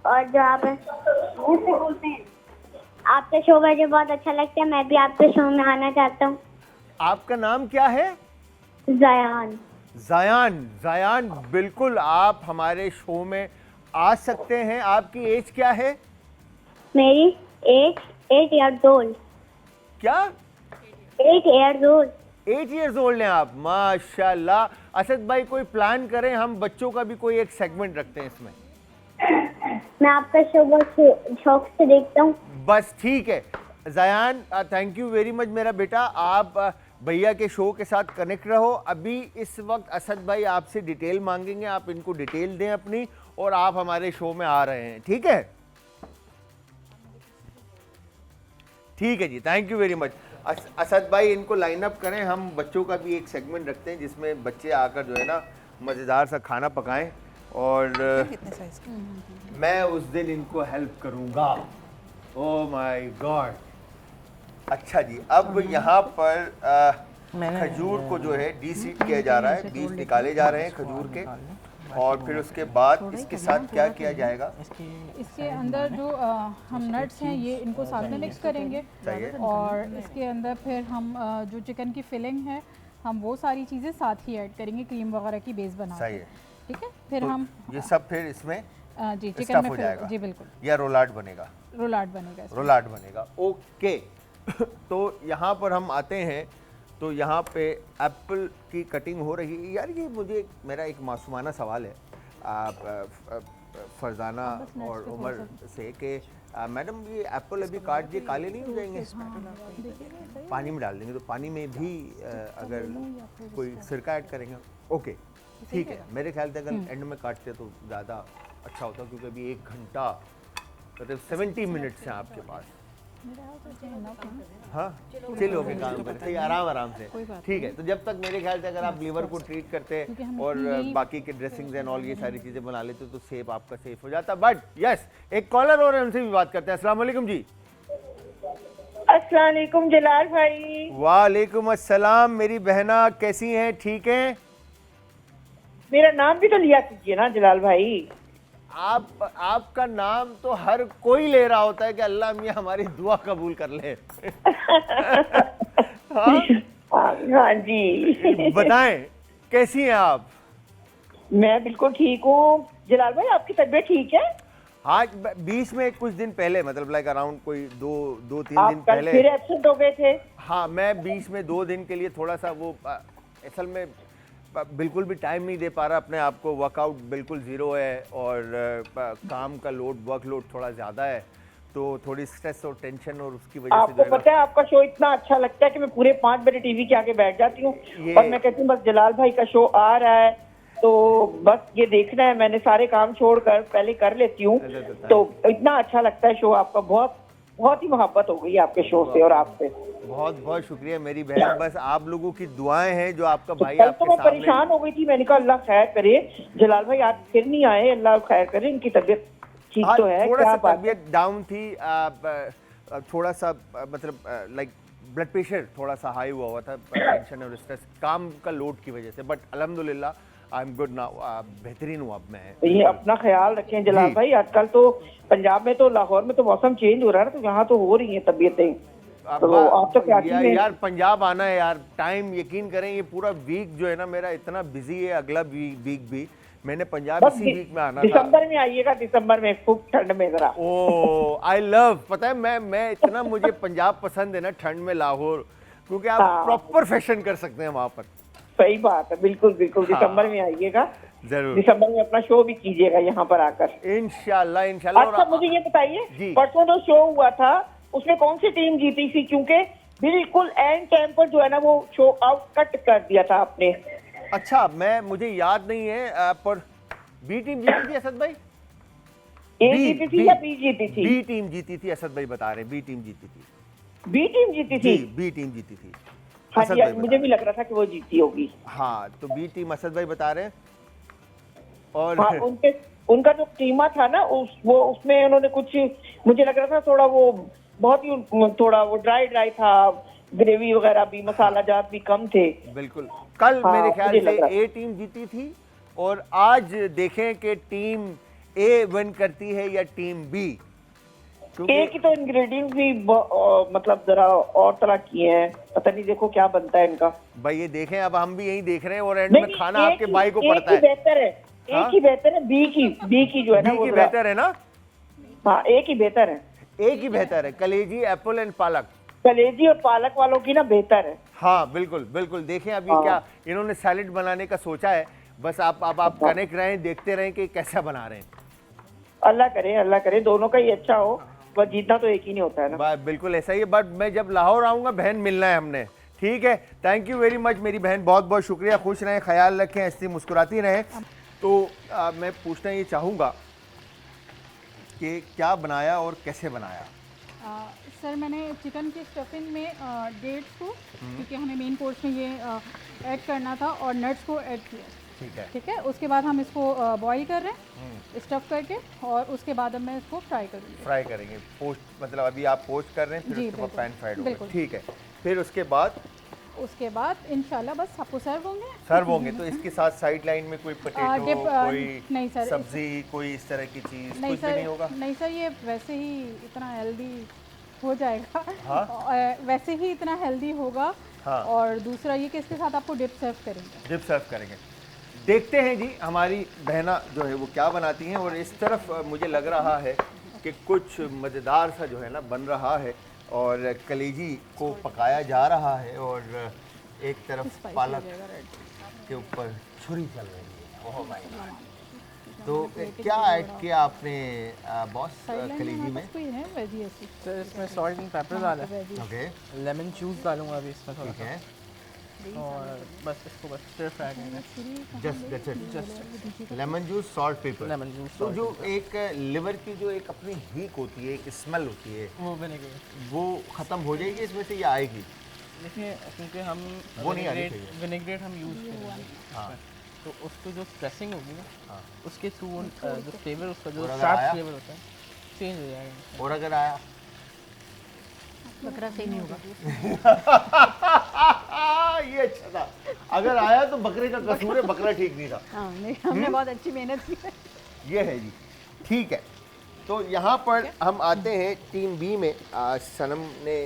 और जो आप मुँह से बोलते हैं, आपका शो मुझे बहुत अच्छा लगता है। मैं भी आपके शो में आना चाहता हूँ। आपका नाम क्या है? ज़यान। जायान। जायान, बिल्कुल आप हमारे शो में आ सकते हैं। आपकी एज क्या है? मेरी एज 8 ईयर्स ओल्ड। क्या? 8 ईयर्स ओल्ड। 8 ईयर्स ओल्ड हैं आप, माशाल्लाह। असद भाई, कोई प्लान करें, हम बच्चों का भी कोई एक सेगमेंट रखते हैं इसमें। मैं आपका शो बहुत शौक से देखता हूँ। बस ठीक है जायान, थैंक यू वेरी मच मेरा बेटा। आप भैया के शो के साथ कनेक्ट रहो। अभी इस वक्त असद भाई आपसे डिटेल मांगेंगे, आप इनको डिटेल दें अपनी, और आप हमारे शो में आ रहे हैं, ठीक है? ठीक है जी, thank you very much. Asad भाई इनको लाइन अप करें, हम बच्चों का भी एक सेगमेंट रखते हैं जिसमें बच्चे आकर जो है ना मज़ेदार सा खाना पकाएं, और कितने साइज का? मैं उस दिन इनको हेल्प करूंगा। Oh my God. अच्छा जी, अब यहाँ पर खजूर को जो है डीसीड किया जा रहा है, बीज निकाले जा रहे हैं खजूर के, और फिर उसके बाद इसके साथ क्या किया जाएगा? इसके अंदर जो हम नट्स हैं ये इनको साथ में मिक्स करेंगे, चाहिए। और इसके अंदर फिर हम जो चिकन की फिलिंग है हम वो सारी चीज़ें साथ ही ऐड करेंगे, क्रीम वगैरह की बेस बना सही है। ठीक है। फिर तो हम ये सब फिर इसमें जी स्टफ चिकन में हो फिर जाएगा जी बिल्कुल या रोलाट बनेगा? रोलाट बनेगा इसमें। रोलाट बनेगा, ओके। तो यहाँ पर हम आते हैं, तो यहाँ पे एप्पल की कटिंग हो रही है। यार ये मुझे मेरा एक मासूमाना सवाल है फरजाना और उमर से कि मैडम ये एप्पल अभी काट दिए काले नहीं हो जाएंगे? पानी में डाल देंगे तो पानी में भी अगर कोई सिरका ऐड करेंगे, ओके ठीक है। मेरे ख्याल से अगर एंड में काटते तो ज़्यादा अच्छा होता, क्योंकि अभी 1 घंटा मतलब 70 मिनट्स हैं आपके पास। हाँ, चिल होके काम करते हैं, आराम आराम से, ठीक है। तो जब तक मेरे ख्याल से अगर आप लीवर को ट्रीट करते और बाकी के ड्रेसिंग्स एंड ऑल ये सारी चीज़ें बना लेते तो सेफ आपका सेफ हो जाता। बट यस, एक कॉलर और उनसे भी बात करते हैं। अस्सलाम वालेकुम जी। अस्सलाम वालेकुम जलाल भाई। वालेकुम अस्सलाम मेरी बहना, कैसी हैं? ठीक हैं? मेरा नाम भी तो लिया कीजिए ना जलाल भाई। आपका नाम तो हर कोई ले रहा होता है कि अल्लाह मियां हमारी दुआ कबूल कर ले। हाँ? हाँ जी। बताएं कैसी हैं आप? मैं बिल्कुल ठीक हूँ जलाल भाई, आपकी तबीयत ठीक है? हाँ, बीच में कुछ दिन पहले, मतलब लाइक अराउंड कोई दो तीन आप दिन कल पहले फिर एब्सेंट हो गए थे। हाँ, मैं बीच में 2 दिन के लिए थोड़ा सा वो असल में बिल्कुल भी टाइम नहीं दे पा रहा अपने आप को। वर्कआउट बिल्कुल ज़ीरो है और काम का वर्कलोड थोड़ा ज़्यादा है, तो थोड़ी स्ट्रेस और टेंशन और उसकी वजह से आपको पता है आपका शो इतना अच्छा लगता है कि मैं पूरे 5 बजे टीवी के आगे बैठ जाती हूँ और मैं कहती हूँ बस जलाल भाई का शो आ रहा है तो बस ये देखना है। मैंने सारे काम छोड़कर पहले कर लेती हूँ, तो इतना अच्छा लगता है शो आपका। बहुत ही मोहब्बत हो गई आपके शो से और आपसे। बहुत बहुत शुक्रिया मेरी बहन। बस आप लोगों की दुआएं हैं जो आपका भाई कल तो आपके मैं सामने। परेशान हो गई थी, मैंने कहा अल्लाह खैर करे, जलाल भाई आज फिर नहीं आए, अल्लाह खैर करे, इनकी तबीयत ठीक हाँ, तो है? थोड़ा क्या सा बात है? तबीयत डाउन थी, थोड़ा सा मतलब लाइक ब्लड प्रेशर थोड़ा सा हाई हुआ था, टेंशन और स्ट्रेस काम का लोड की वजह से। बट अल्हम्दुलिल्लाह आई एम गुड नाउ, बेहतरीन हूँ अब मैं। तो ये अपना ख्याल रखें जलाल जी। भाई। आजकल तो पंजाब में तो लाहौर में तो मौसम चेंज हो रहा है ना, तो यहाँ तो हो रही है तबीयतें। तो आप तो कराची में यार पंजाब आना है यार, टाइम यकीन करें ये पूरा वीक जो है ना मेरा इतना बिजी है, अगला वीक भी मैंने पंजाब बस इसी वीक में आना था। दिसंबर में आइएगा, दिसंबर में खूब ठंड में जरा। ओ आई लव, पता है मैं इतना मुझे पंजाब पसंद है ना ठंड में लाहौर, क्योंकि आप हाँ। प्रॉपर फैशन कर सकते हैं वहाँ पर। सही बात है, बिल्कुल बिल्कुल। हाँ। दिसंबर में आइएगा, जरूर दिसंबर में अपना शो भी कीजिएगा यहाँ पर आकर। इंशाल्लाह इंशाल्लाह। अच्छा मुझे ये जी। बताइए, परसों जो शो हुआ था उसमें कौन सी टीम जीती थी? क्योंकि बिल्कुल एंड टाइम पर जो है ना वो शो आउट कट कर दिया था आपने। अच्छा मुझे याद नहीं है, पर बी टीम जीती थी असद भाई? ए जीती थी या बी जीती थी? बी टीम जीती थी, असद भाई बता रहे हैं बी टीम जीती थी। बी टीम जीती थी? जी बी टीम जीती थी। हाँ असद जी, भाई मुझे बता भी लग रहा था कि वो जीती होगी। हाँ, तो बी टीम असद भाई बता रहे हैं। और हाँ, उनका जो टीमा था ना उसमें उन्होंने कुछ, मुझे लग रहा था थोड़ा वो बहुत ही थोड़ा वो ड्राई था, ग्रेवी वगैरह भी, मसाला जात भी कम थे। बिल्कुल। कल हाँ, मेरे ख्याल मुझे से लग रहा ए टीम जीती थी और आज देखें कि टीम ए विन करती है या टीम बी, केक की तो इंग्रेडिएंट्स भी मतलब जरा और तरह की हैं, पता नहीं देखो क्या बनता है इनका। भाई ये देखें, अब हम भी यही देख रहे हैं और एंड नहीं, में खाना एक आपके ही- भाई को एक पड़ता ही है। बेहतर है, हाँ? एक ही बेहतर है, बी की जो है ना बी वो की जरा- बेहतर है ना, हाँ एक ही बेहतर है, एक ही बेहतर है, कलेजी एप्पल एंड पालक। कलेजी और पालक वालों की ना बेहतर है। हाँ बिल्कुल बिल्कुल। देखें अभी हाँ। क्या इन्होंने सैलेड बनाने का सोचा है, बस आप कनेक्ट रहें, देखते रहें कि कैसा बना रहे हैं। अल्लाह करे दोनों का ही अच्छा हो, पर जीतना तो एक ही नहीं होता है ना। बिल्कुल ऐसा ही है, बट मैं जब लाहौर आऊँगा बहन मिलना है हमने, ठीक है। थैंक यू वेरी मच मेरी बहन, बहुत बहुत शुक्रिया। खुश रहें, ख्याल रखें, ऐसी मुस्कुराती रहें। तो मैं पूछना ये चाहूँगा कि क्या बनाया और कैसे बनाया? सर मैंने चिकन की स्टफिंग में डेट्स को, क्योंकि हमें मेन कोर्स में ये ऐड करना था, और नट्स को ऐड किया। ठीक है, उसके बाद हम इसको बॉईल कर रहे हैं स्टफ करके, और उसके बाद अब मैं इसको फ्राई करूँगी। फ्राई करेंगे, पोस्ट मतलब अभी आप पोस्ट कर रहे हैं, फिर जी, उसके बाद बिल्कुल, पैन फ्राइड होगा, बिल्कुल। ठीक है। फिर उसके बाद इंशाल्लाह बस आपको सर्व होंगे। सर्व होंगे। तो इसके साथ साइड लाइन में कोई पोटैटो, डिप, कोई नहीं सर, सब्जी, कोई इस तरह की चीज़ नहीं कुछ भी सर, नहीं होगा? नहीं सर, ये वैसे ही इतना हेल्दी हो जाएगा। हाँ? वैसे ही इतना हेल्दी होगा। हाँ। और दूसरा ये कि इसके साथ आपको डिप सर्व करेंगे। डिप सर्व करेंगे। देखते हैं जी हमारी बहना जो है वो क्या बनाती हैं। और इस तरफ मुझे लग रहा है कि कुछ मज़ेदार सा जो है ना बन रहा है, और कलेजी को पकाया जा रहा है, और एक तरफ स्पाइसी पालक हो जाएगा रेड। के ऊपर छुरी चल रही है। Oh my God. तो क्या ऐड किया आपने बॉस साइड कलेजी में? कोई है वेजी ऐसी? सर इसमें सॉल्ट एंड पेपर डाला है, ओके, लेमन जूस डालूंगा अभी इसमें थोड़ा ठीक है। सा, और बस इसको बस स्टर फ्राई करना है। Just that's it. Lemon juice, salt, paper. Lemon juice, तो जो एक लिवर की जो एक अपनी हीक होती है, एक स्मेल होती है, वो बनेगा। वो ख़त्म हो जाएगी इसमें से या आएगी? देखिए क्योंकि हम वो नहीं आनी चाहिए। विनेग्रेट हम यूज़ करेंगे, हाँ। तो उसको जो प्रेसिंग होगी ना, हाँ। उसके थ्रू जो फ्लेवर, उसका जो और अगर शार्प आया? फ्लेवर होता है चेंज हो जाएगा। और अगर आया? बकरा सही नहीं होगा। ये अच्छा था। अगर आया तो बकरे का कसूर है, बकरा ठीक नहीं था। हाँ नहीं, हमने बहुत अच्छी मेहनत की है। ये है जी, ठीक है। तो यहाँ पर हम आते हैं टीम बी में। सनम ने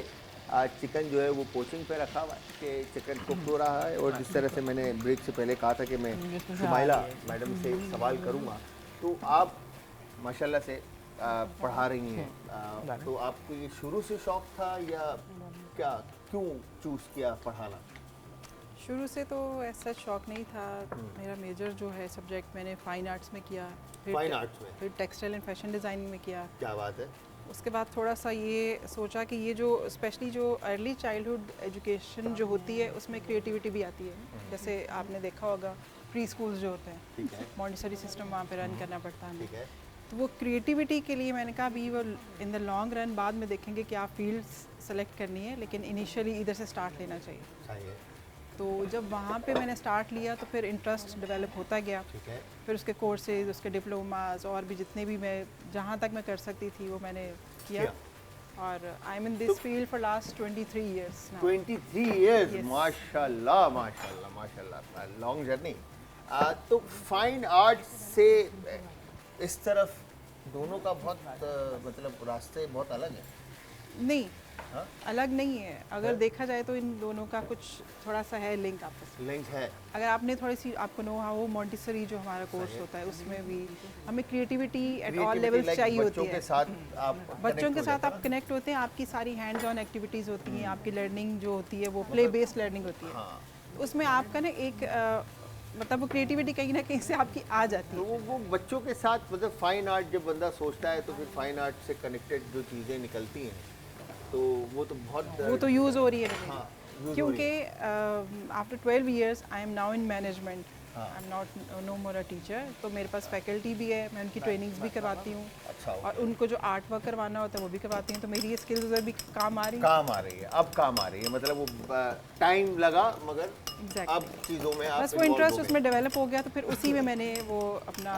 चिकन जो है वो पोचिंग पे रखा हुआ है कि चिकन कुक हो रहा है, और जिस तरह से मैंने ब्रेक से पहले कहा था कि मैं शुमाइला मैडम से सवाल करूँगा, तो आप माशाल्लाह से पढ़ा रही हैं, तो आपको ये शुरू से शौक था या क्या, क्यों चूज़ किया पढ़ाना? शुरू से तो ऐसा शौक नहीं था। मेरा मेजर जो है सब्जेक्ट मैंने फाइन आर्ट्स में किया, फाइन आर्ट्स में? फिर टेक्सटाइल एंड फैशन डिज़ाइनिंग में किया। क्या बात है। उसके बाद थोड़ा सा ये सोचा कि ये जो स्पेशली जो अर्ली चाइल्डहुड एजुकेशन जो होती है उसमें क्रिएटिविटी भी आती है। जैसे आपने देखा होगा प्री स्कूल्स जो होते हैं, ठीक है, मॉन्टेसरी सिस्टम वहाँ पे रन करना पड़ता है ठीक हमें। है। तो वो क्रिएटिविटी के लिए मैंने कहा अभी वो इन द लॉन्ग रन बाद में देखेंगे क्या फील्ड्स सेलेक्ट करनी है, लेकिन इनिशियली इधर से स्टार्ट लेना चाहिए। सही है, तो जब वहाँ पे मैंने स्टार्ट लिया तो फिर इंटरेस्ट डेवलप होता गया। ठीक है। फिर उसके कोर्सेज, उसके डिप्लोमास और भी जितने भी मैं जहाँ तक मैं कर सकती थी वो मैंने किया। और I am in this field for last 23 years now. 23 years, Yes. माशाल्लाह माशाल्लाह माशाल्लाह, लॉन्ग जर्नी। तो फाइन आर्ट से इस तरफ दोनों का बहुत मतलब रास्ते बहुत अलग है। नहीं, हाँ? अलग नहीं है। अगर देखा जाए तो इन दोनों का कुछ थोड़ा सा है लिंक आपस में। लिंक है। अगर आपने थोड़ी सी आपको नो हाउ मॉन्टेसरी जो हमारा कोर्स होता है उसमें भी हमें क्रिएटिविटी एट ऑल लेवल्स चाहिए होती बच्चों है। के साथ आप बच्चों के साथ आप कनेक्ट होते हैं, आपकी सारी हैंड्स ऑन एक्टिविटीज़ होती हैं, आपकी लर्निंग जो होती है वो प्ले बेस्ड लर्निंग होती है। हाँ। उसमें आपका ना एक मतलब वो क्रिएटिविटी कहीं ना कहीं से आपकी आ जाती तो है। वो बच्चों के साथ मतलब फाइन आर्ट जब बंदा सोचता है तो फिर फाइन आर्ट से कनेक्टेड जो चीज़ें निकलती हैं तो वो तो बहुत वो तो यूज़ हो रही है हाँ, use हो क्योंकि रही है। After 12 years I am now in management, हाँ। I am not no more a teacher. तो मेरे पास फैकल्टी भी है, मैं उनकी ट्रेनिंग्स भी करवाती हूँ अच्छा, और उनको जो आर्ट वर्क करवाना होता है वो भी करवाती हूँ। तो मेरी ये स्किल्स उधर भी काम आ रही है। काम आ रही है, अब काम आ रही है, मतलब वो टाइम लगा मगर Exactly. अब चीज़ों में आप बस वो involve इंटरेस्ट हो गए। उसमें डेवलप हो गया तो फिर उसी में मैंने वो अपना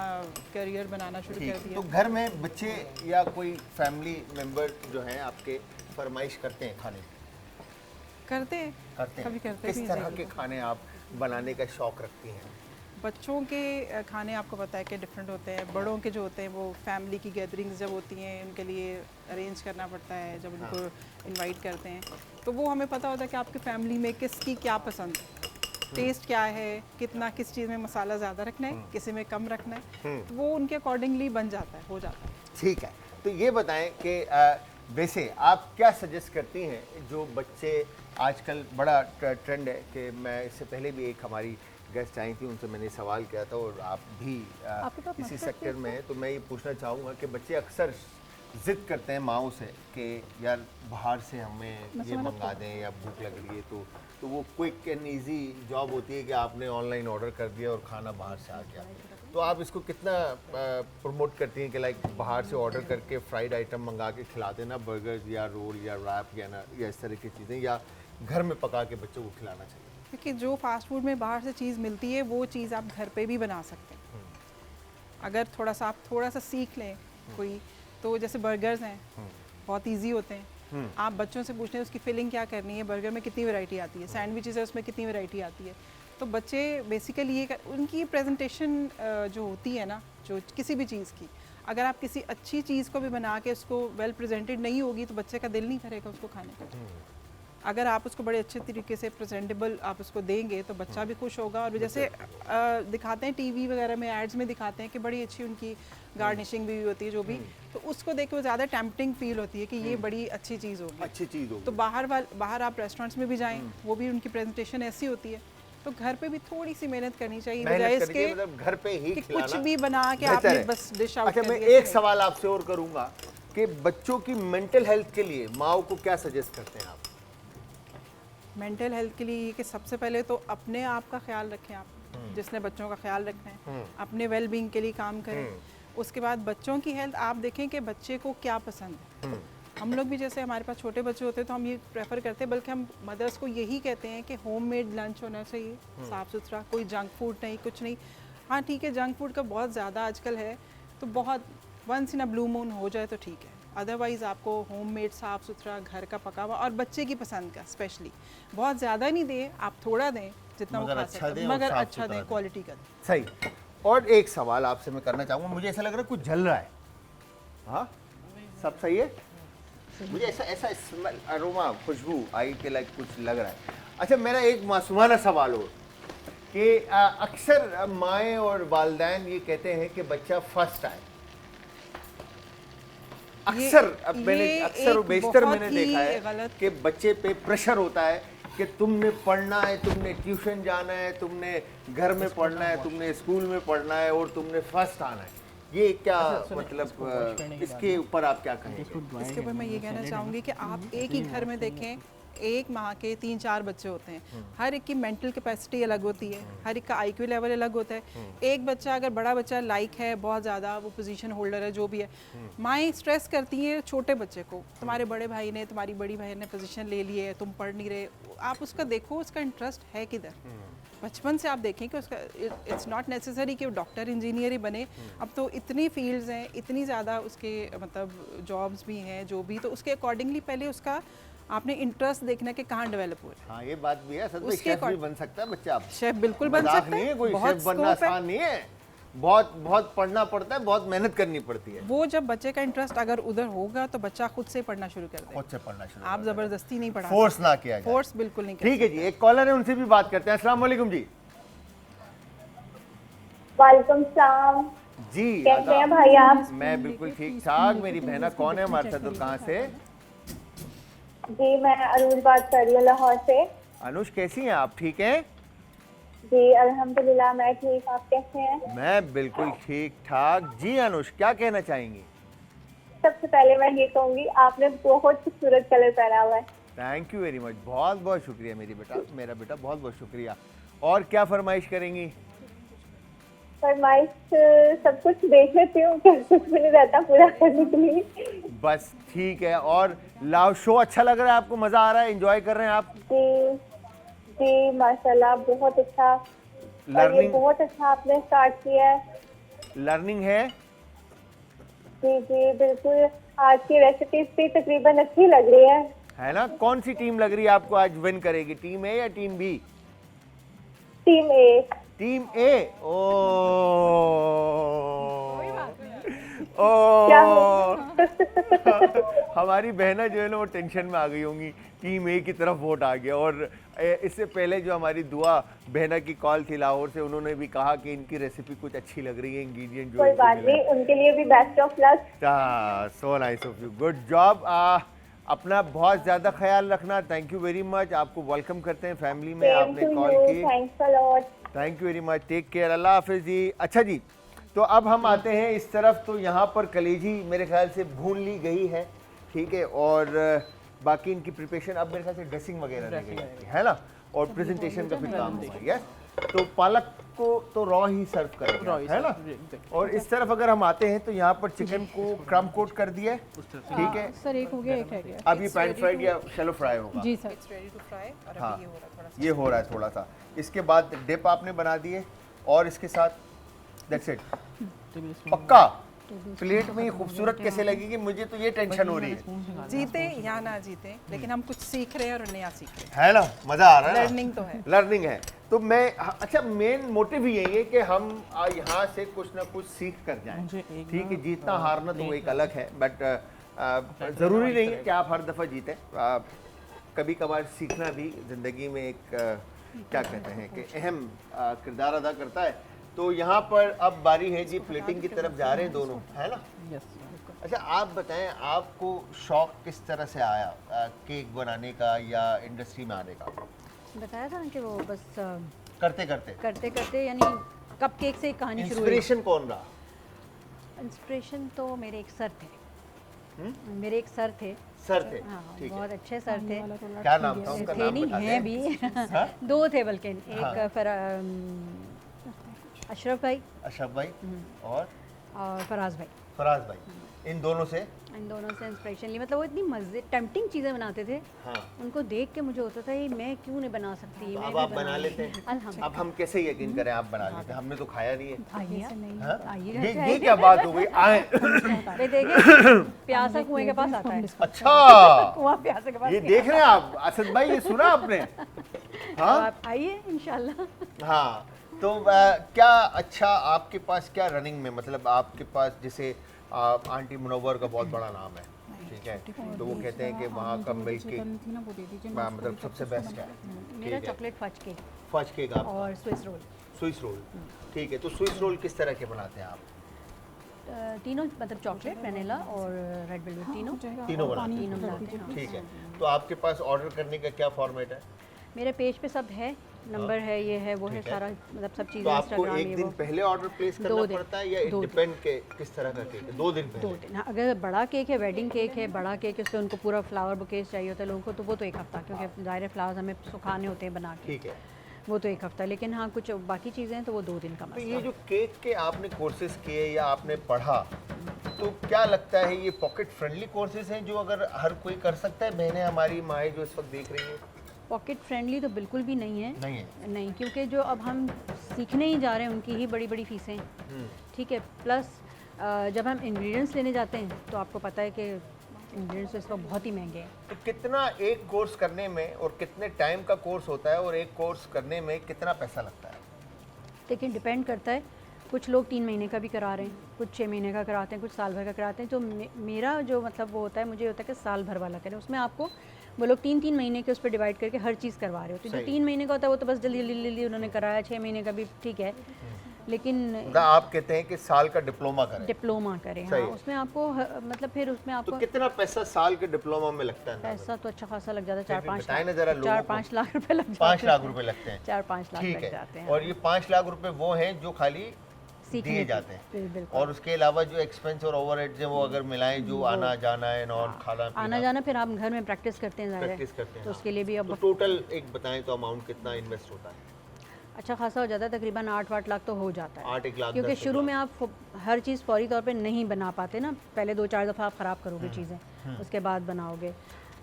करियर बनाना शुरू कर ठीक, दिया। तो घर में बच्चे या कोई फैमिली मेंबर जो हैं आपके फरमाइश करते हैं खाने की? करते हैं, करते कभी हैं? करते भी किस हैं तरह जी, के खाने आप बनाने का शौक रखती हैं? बच्चों के खाने आपको पता है कि डिफरेंट होते हैं। बड़ों के जो होते हैं वो फैमिली की गैदरिंग्स जब होती हैं उनके लिए अरेंज करना पड़ता है, जब उनको इनवाइट करते हैं तो वो हमें पता होता है कि आपकी फैमिली में किसकी क्या पसंद है, टेस्ट क्या है, कितना किस चीज़ में मसाला ज़्यादा रखना है, किसी में कम रखना है, तो वो उनके अकॉर्डिंगली बन जाता है, हो जाता है। ठीक है, तो ये बताएं कि वैसे आप क्या सजेस्ट करती हैं जो बच्चे आजकल बड़ा ट्रेंड है कि मैं इससे पहले भी एक हमारी गेस्ट आई थी उनसे मैंने सवाल किया था और आप भी आपके पास इसी मस्टर्ड सेक्टर में हैं, तो मैं ये पूछना चाहूँगा कि बच्चे अक्सर ज़िद करते हैं माओ से कि यार बाहर से हमें ये मंगा दें या भूख लग रही है तो वो क्विक एंड इजी जॉब होती है कि आपने ऑनलाइन ऑर्डर कर दिया और खाना बाहर से आ गया। तो आप इसको कितना प्रमोट करती हैं कि लाइक बाहर से ऑर्डर करके फ्राइड आइटम मंगा के खिला देना, बर्गर या रोल या रैप या इस तरह की चीज़ें, या घर में पका के बच्चों को खिलाना चाहिए? क्योंकि जो फास्ट फूड में बाहर से चीज़ मिलती है वो चीज़ आप घर पे भी बना सकते हैं। अगर आप थोड़ा सा सीख लें कोई, तो जैसे बर्गर्स हैं बहुत इजी होते हैं। आप बच्चों से पूछ लें उसकी फिलिंग क्या करनी है, बर्गर में कितनी वैरायटी आती है, सैंडविचेस है उसमें कितनी वैरायटी आती है। तो बच्चे बेसिकली ये उनकी प्रेजेंटेशन जो होती है ना, जो किसी भी चीज़ की, अगर आप किसी अच्छी चीज़ को भी बना के उसको वेल प्रेजेंटेड नहीं होगी तो बच्चे का दिल नहीं करेगा उसको खाने का। अगर आप उसको बड़े अच्छे तरीके से प्रेजेंटेबल आप उसको देंगे तो बच्चा भी खुश होगा। और जैसे दिखाते हैं टीवी वगैरह में एड्स में दिखाते हैं कि बड़ी अच्छी उनकी गार्निशिंग भी होती है जो भी, तो उसको देख के वो ज़्यादा टेम्पटिंग फील होती है कि ये बड़ी अच्छी चीज़ होगी, अच्छी चीज़ होगी। तो बाहर आप रेस्टोरेंट्स में भी जाएं वो भी उनकी प्रेजेंटेशन ऐसी होती है। तो घर पे भी थोड़ी सी मेहनत करनी चाहिए, बजाय इसके मतलब घर पे ही कि खिलाना कुछ भी बना के बेहतर आपने है। बस डिश आउट अच्छा, कर मैं दिया। एक सवाल आपसे और करूंगा कि बच्चों की मेंटल हेल्थ के लिए माओ को क्या सजेस्ट करते हैं आप? मेंटल हेल्थ के लिए कि सबसे पहले तो अपने आप का ख्याल रखें। आप जिसने बच्चों का ख्याल रखना है अपने वेल बीइंग के लिए काम करें। उसके बाद बच्चों की हेल्थ आप देखें कि बच्चे को क्या पसंद है। हम लोग भी जैसे हमारे पास छोटे बच्चे होते हैं तो हम ये प्रेफर करते हैं, बल्कि हम मदर्स को यही कहते हैं कि होममेड लंच होना चाहिए, साफ़ सुथरा, कोई जंक फूड नहीं, कुछ नहीं। हाँ ठीक है, जंक फूड का बहुत ज़्यादा आजकल है तो बहुत once in a blue moon हो जाए तो ठीक है, अदरवाइज़ आपको होममेड साफ़ सुथरा घर का पका हुआ और बच्चे की पसंद का स्पेशली, बहुत ज़्यादा नहीं दें, आप थोड़ा दें जितना वो खा सकते हैं, मगर अच्छा दें, क्वालिटी का दें। सही। और एक सवाल आपसे मैं करना चाहूँगा, मुझे ऐसा लग रहा है कुछ जल रहा है। हाँ, सब सही है? मुझे ऐसा स्मेल, अरोमा, खुशबू आई कि लाइक कुछ लग रहा है। अच्छा, मेरा एक मासूमाना सवाल हो कि अक्सर माएँ और वालिदैन ये कहते हैं कि बच्चा फर्स्ट आए। अक्सर बेशतर मैंने देखा है कि बच्चे पे प्रेशर होता है कि तुमने पढ़ना है, तुमने ट्यूशन जाना है, तुमने घर में पढ़ना है, तुमने स्कूल में पढ़ना है और तुमने फर्स्ट आना है। ये क्या मतलब, इसके ऊपर आप क्या कहेंगे? इसके ऊपर मैं ये कहना चाहूँगी कि आप एक ही घर में देखें, एक माँ के 3-4 बच्चे होते हैं, हर एक की मेंटल कैपेसिटी अलग होती है, हर एक का आईक्यू लेवल अलग होता है। एक बच्चा अगर बड़ा बच्चा लाइक है बहुत ज़्यादा, वो पोजीशन होल्डर है, जो भी है, माएँ स्ट्रेस करती हैं छोटे बच्चे को, तुम्हारे बड़े भाई ने, तुम्हारी बड़ी बहन ने पोजीशन ले ली है, तुम पढ़ नहीं रहे। आप उसका देखो उसका इंटरेस्ट है किधर, बचपन से आप देखें कि उसका इट्स नॉट नेसेसरी कि वो डॉक्टर इंजीनियर ही बने। अब तो इतनी फील्ड्स हैं, इतनी ज़्यादा उसके मतलब जॉब्स भी हैं जो भी, तो उसके अकॉर्डिंगली पहले उसका आपने इंटरेस्ट देखना कि कहाँ डेवलप हो रहा है। हाँ, ये बात भी है, सच में शेफ भी बन सकता है बच्चा। शेफ बिल्कुल बन सकता नहीं है, कोई बहुत शेफ बनना आसान नहीं है, बहुत पढ़ना पड़ता है, बहुत मेहनत करनी पड़ती है। वो जब बच्चे का इंटरेस्ट अगर उधर होगा तो बच्चा खुद से पढ़ना शुरू कर देगा, खुद से पढ़ना शुरू, आप जबरदस्ती नहीं पढ़ा, फोर्स ना किया जाए। फोर्स बिल्कुल नहीं। ठीक है जी, एक कॉलर है, उनसे भी बात करते हैं। अस्सलाम वालेकुम जी। वालेकुम सलाम। जी कैसे हैं भाई आप? मैं बिल्कुल ठीक ठाक। मेरी बहना कौन है हमारे साथ और कहाँ से? जी मैं अरुण बात कर रही हूँ लाहौर से। अनुष, कैसी हैं आप? ठीक हैं? जी अल्हम्दुलिल्लाह मैं ठीक, आप कैसे हैं? मैं बिल्कुल ठीक ठाक। जी अनुष, क्या कहना चाहेंगी? सबसे पहले मैं ये कहूँगी आपने बहुत खूबसूरत कलर पहना हुआ है। थैंक यू वेरी मच, बहुत बहुत शुक्रिया मेरा बेटा, बहुत बहुत शुक्रिया। और क्या फरमाइश करेंगी? फरमाइश सब कुछ देख लेती हूँ, क्या कुछ भी नहीं रहता पूरा करने के लिए। बस ठीक है। और लाव शो अच्छा लग रहा है आपको? मज़ा आ रहा है? एंजॉय कर रहे हैं आप? जी जी माशाल्लाह, बहुत अच्छा। लर्निंग, बहुत अच्छा आपने स्टार्ट किया है। लर्निंग है? जी जी बिल्कुल, आज की रेसिपीज भी तकरीबन अच्छी लग रही है। है ना? कौन सी टीम लग रही है आपको आज विन करेगी, टीम ए या टीम बी? टीम ए। टीम ए। क्या ओ हमारी बहना जो है ना वो टेंशन में आ गई होंगी, टीम ए की तरफ वोट आ गया। और इससे पहले जो हमारी दुआ बहना की कॉल थी लाहौर से, उन्होंने भी कहा कि इनकी रेसिपी कुछ अच्छी लग रही है, इंग्रेडिएंट जो कोई बात नहीं, उनके लिए भी best of luck. So nice of you, good job. अपना बहुत ज़्यादा ख्याल रखना, थैंक यू वेरी मच। आपको वेलकम करते हैं फैमिली में, आपने कॉल की, thanks a lot. Thank you very much, take care, अल्लाह हाफिज़ जी। अच्छा जी, तो अब हम आते हैं इस तरफ। तो यहाँ पर कलेजी मेरे ख्याल से भून ली गई है, ठीक है, और बाकी इनकी प्रिपरेशन अब मेरे ख्याल से ड्रेसिंग वगैरह रह गई है ना, और प्रेजेंटेशन का भी काम होगा। यस, तो पालक को तो रॉ ही सर्व करेंगे, है ना। और इस तरफ अगर हम आते हैं तो यहाँ पर चिकन को क्रम कोट कर दिया है, ठीक है। सर एक हो गया, एक रह गया। अब ये पैन फ्राइड या शैलो फ्राई होगा? जी sir. It's ready to fry. और हाँ, अभी ये हो रहा है थोड़ा सा। ये हो रहा है थोड़ा सा। इसके बाद डिप आपने बना दिए और इसके साथ दैट्स इट। पक्का प्लेट में ये खूबसूरत कैसे लगेगी, मुझे तो ये टेंशन हो रही है। जीते या ना जीते, लेकिन हम कुछ सीख रहे हैं और नया सीख रहे है ना, मजा आ रहा है। लर्निंग तो है। लर्निंग है। तो मैं अच्छा, मेन मोटिव यही है कि हम यहाँ से कुछ ना कुछ सीख कर जाएं, ठीक है। जीतना हारना तो एक अलग है, बट ज़रूरी नहीं है कि आप हर दफ़ा जीतें। कभी कभार सीखना भी ज़िंदगी में एक क्या कहते हैं कि अहम किरदार अदा करता है। तो यहाँ पर अब बारी है जी, प्लेटिंग की तरफ जा रहे हैं दोनों, है ना। अच्छा, आप बताएं, आपको शौक किस तरह से आया केक बनाने का या इंडस्ट्री में आने का? बताया था ना कि वो बस करते करते करते करते यानी कपकेक से एक कहानी शुरू हुई। इंस्पिरेशन कौन रहा? इंस्पिरेशन तो मेरे एक सर थे। मेरे एक सर थे। सर थे, हाँ, ठीक है। बहुत अच्छे सर थे। क्या नाम था उनका? थे नाम नहीं, बता हैं दें। भी। दो थे बल्कि, एक अशरफ भाई अशरफ भाई और फराज भाई। फराज भाई, इन दोनों से इंस्पिरेशन ली। मतलब वो इतनी मजे टेम्पटिंग चीज़ें बनाते थे। हाँ। उनको देख के मुझे होता था ये मैं क्यों नहीं बना सकती। तो मैं अब भी आप बना लेते हैं। अल्हम्दुलिल्लाह। अब हम कैसे यकीन करें आप बना लेते हैं? हमने तो खाया नहीं है। आइए हाँ? आइए ये क्या बात हो गई? आए। ये देखिए, प्यासा कुएं के पास आता है। अच्छा, कुआं प्यासे के पास। ये देख रहे हैं आप असद भाई, ये सुना आपने? हाँ आप आइए इंशाल्लाह। हाँ। तो क्या अच्छा आपके पास क्या रनिंग में, मतलब आपके पास जैसे आंटी मुनव्वर का बहुत बड़ा नाम है, ठीक है, तो वो कहते हैं कि वहाँ का मिल्क केक मतलब सबसे बेस्ट है। मेरा chocolate fudge cake fudge cake आप और स्विस रोल। स्विस रोल, ठीक है। तो स्विस रोल किस तरह के बनाते हैं आप? तीनों, मतलब चॉकलेट, वनीला और रेड वेलवेट, तीनों तीनों बनाते तीनों बनाते हैं। हैं, ठीक है। तो आपके पास ऑर्डर करने का क्या फॉर्मेट है? मेरे पेज पे सब है, नंबर है, ये है, वो है, सारा मतलब सब तो चीज़ें। आपको इंस्टाग्राम एक ये दिन वो। पहले ऑर्डर प्लेस करना 2 दिन, पड़ता है या इट 2 दिन। डिपेंड के किस तरह का केक है? 2 दिन पहले। 2 दिन। हाँ, अगर बड़ा केक है, वेडिंग केक है, बड़ा केक है, उसमें उनको पूरा फ्लावर बुकेज चाहिए होता है लोगों को, तो वो तो 1 हफ्ता, क्योंकि ज़ाहिर फ्लावर्स हमें सुखाने होते हैं बना के, ठीक है। वो तो 1 हफ्ता। लेकिन हाँ, कुछ बाकी चीज़ें हैं तो वो 2 दिन का तो मसला। ये जो केक के आपने कोर्सेज किए या आपने पढ़ा, तो क्या लगता है ये पॉकेट फ्रेंडली कोर्सेज हैं जो अगर हर कोई कर सकता है? बहनें हमारी माएँ जो इस वक्त देख रही हैं। पॉकेट फ्रेंडली तो बिल्कुल भी नहीं है। नहीं है। नहीं, क्योंकि जो अब हम सीखने ही जा रहे हैं उनकी ही बड़ी बड़ी फीसें हैं, ठीक है। प्लस जब हम इंग्रेडिएंट्स लेने जाते हैं तो आपको पता है कि इंग्रेडिएंट्स इस वक्त बहुत ही महंगे हैं। तो कितना एक कोर्स करने में और कितने टाइम का कोर्स होता है और एक कोर्स करने में कितना पैसा लगता है? लेकिन डिपेंड करता है, कुछ लोग 3 महीने का भी करा रहे हैं, कुछ 6 महीने का कराते हैं, कुछ साल भर का कराते हैं। तो मेरा जो मतलब वो होता है, मुझे होता है कि साल भर वाला करें। उसमें आपको वो लोग 3-3 महीने के उस पर डिवाइड करके हर चीज़ करवा रहे होते हैं। जो 3 महीने का होता है वो तो बस जल्दी जल्दी जल्दी उन्होंने कराया, 6 महीने का भी ठीक है, लेकिन मतलब आप कहते हैं कि साल का डिप्लोमा करें। डिप्लोमा करें। हाँ, उसमें आपको मतलब फिर उसमें तो आपको कितना पैसा साल के डिप्लोमा में लगता है? पैसा तो अच्छा खासा लग जाता है, फिर बताएं ना जरा लोगों को। 4-5 लाख रुपए लग जाते 5 हैं। लाख रुपए लगते हैं। 4-5 लाख ठीक लग जाते है। हैं। और ये 5 लाख रुपए वो हैं जो खाली सीखने दिए के। जाते हैं, बिल्कुल। और उसके अलावा जो एक्सपेंस और ओवरहेड्स हैं वो अगर मिलाएं, जो आना जाना है और खाना आना पीना, जाना, फिर आप घर में प्रैक्टिस करते हैं, ज़ाहिर प्रैक्टिस है, करते हैं, तो हाँ। उसके लिए भी अब तो टोटल एक बताएं तो अमाउंट कितना इन्वेस्ट होता है? अच्छा खासा हो जाता है, तकरीबन 8-8 लाख तो हो जाता है। 8-1 लाख, क्योंकि 10 शुरू लाख। में आप हर चीज़ फौरी तौर पे नहीं बना पाते ना, पहले 2-4 दफ़ा आप ख़राब करोगे चीज़ें, उसके बाद बनाओगे।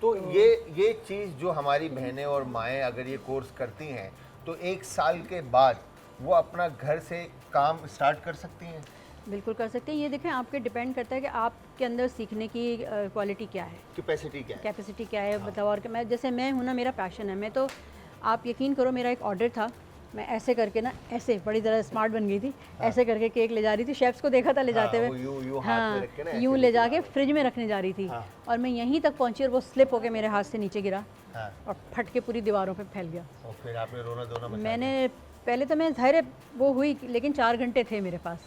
तो ये चीज़ जो हमारी बहनें और माएँ अगर ये कोर्स करती हैं तो 1 साल के बाद वो अपना घर से काम स्टार्ट कर सकती हैं? बिल्कुल कर सकते हैं। ये देखें, आपके डिपेंड करता है कि आपके अंदर सीखने की क्वालिटी क्या है, कैपेसिटी क्या है? कैपेसिटी क्या है बताओ। और कि मैं जैसे मैं हूँ ना, मेरा पैशन है, मैं तो आप यकीन करो, मेरा एक ऑर्डर था, मैं ऐसे करके ना, ऐसे बड़ी तरह स्मार्ट बन गई थी, ऐसे करके केक ले जा रही थी, शेफ्स को देखा था ले जाते वो हुए, यूं हाथ में रख के ना ऐसे यूँ ले जाके फ्रिज में रखने जा रही थी, और मैं यहीं तक पहुंची और वो स्लिप होके मेरे हाथ से नीचे गिरा और फट के पूरी दीवारों पे फैल गया। और फिर आपने रोना धोना मचा मैंने पहले तो मैं ज़ाहिर है वो हुई, लेकिन 4 घंटे थे मेरे पास।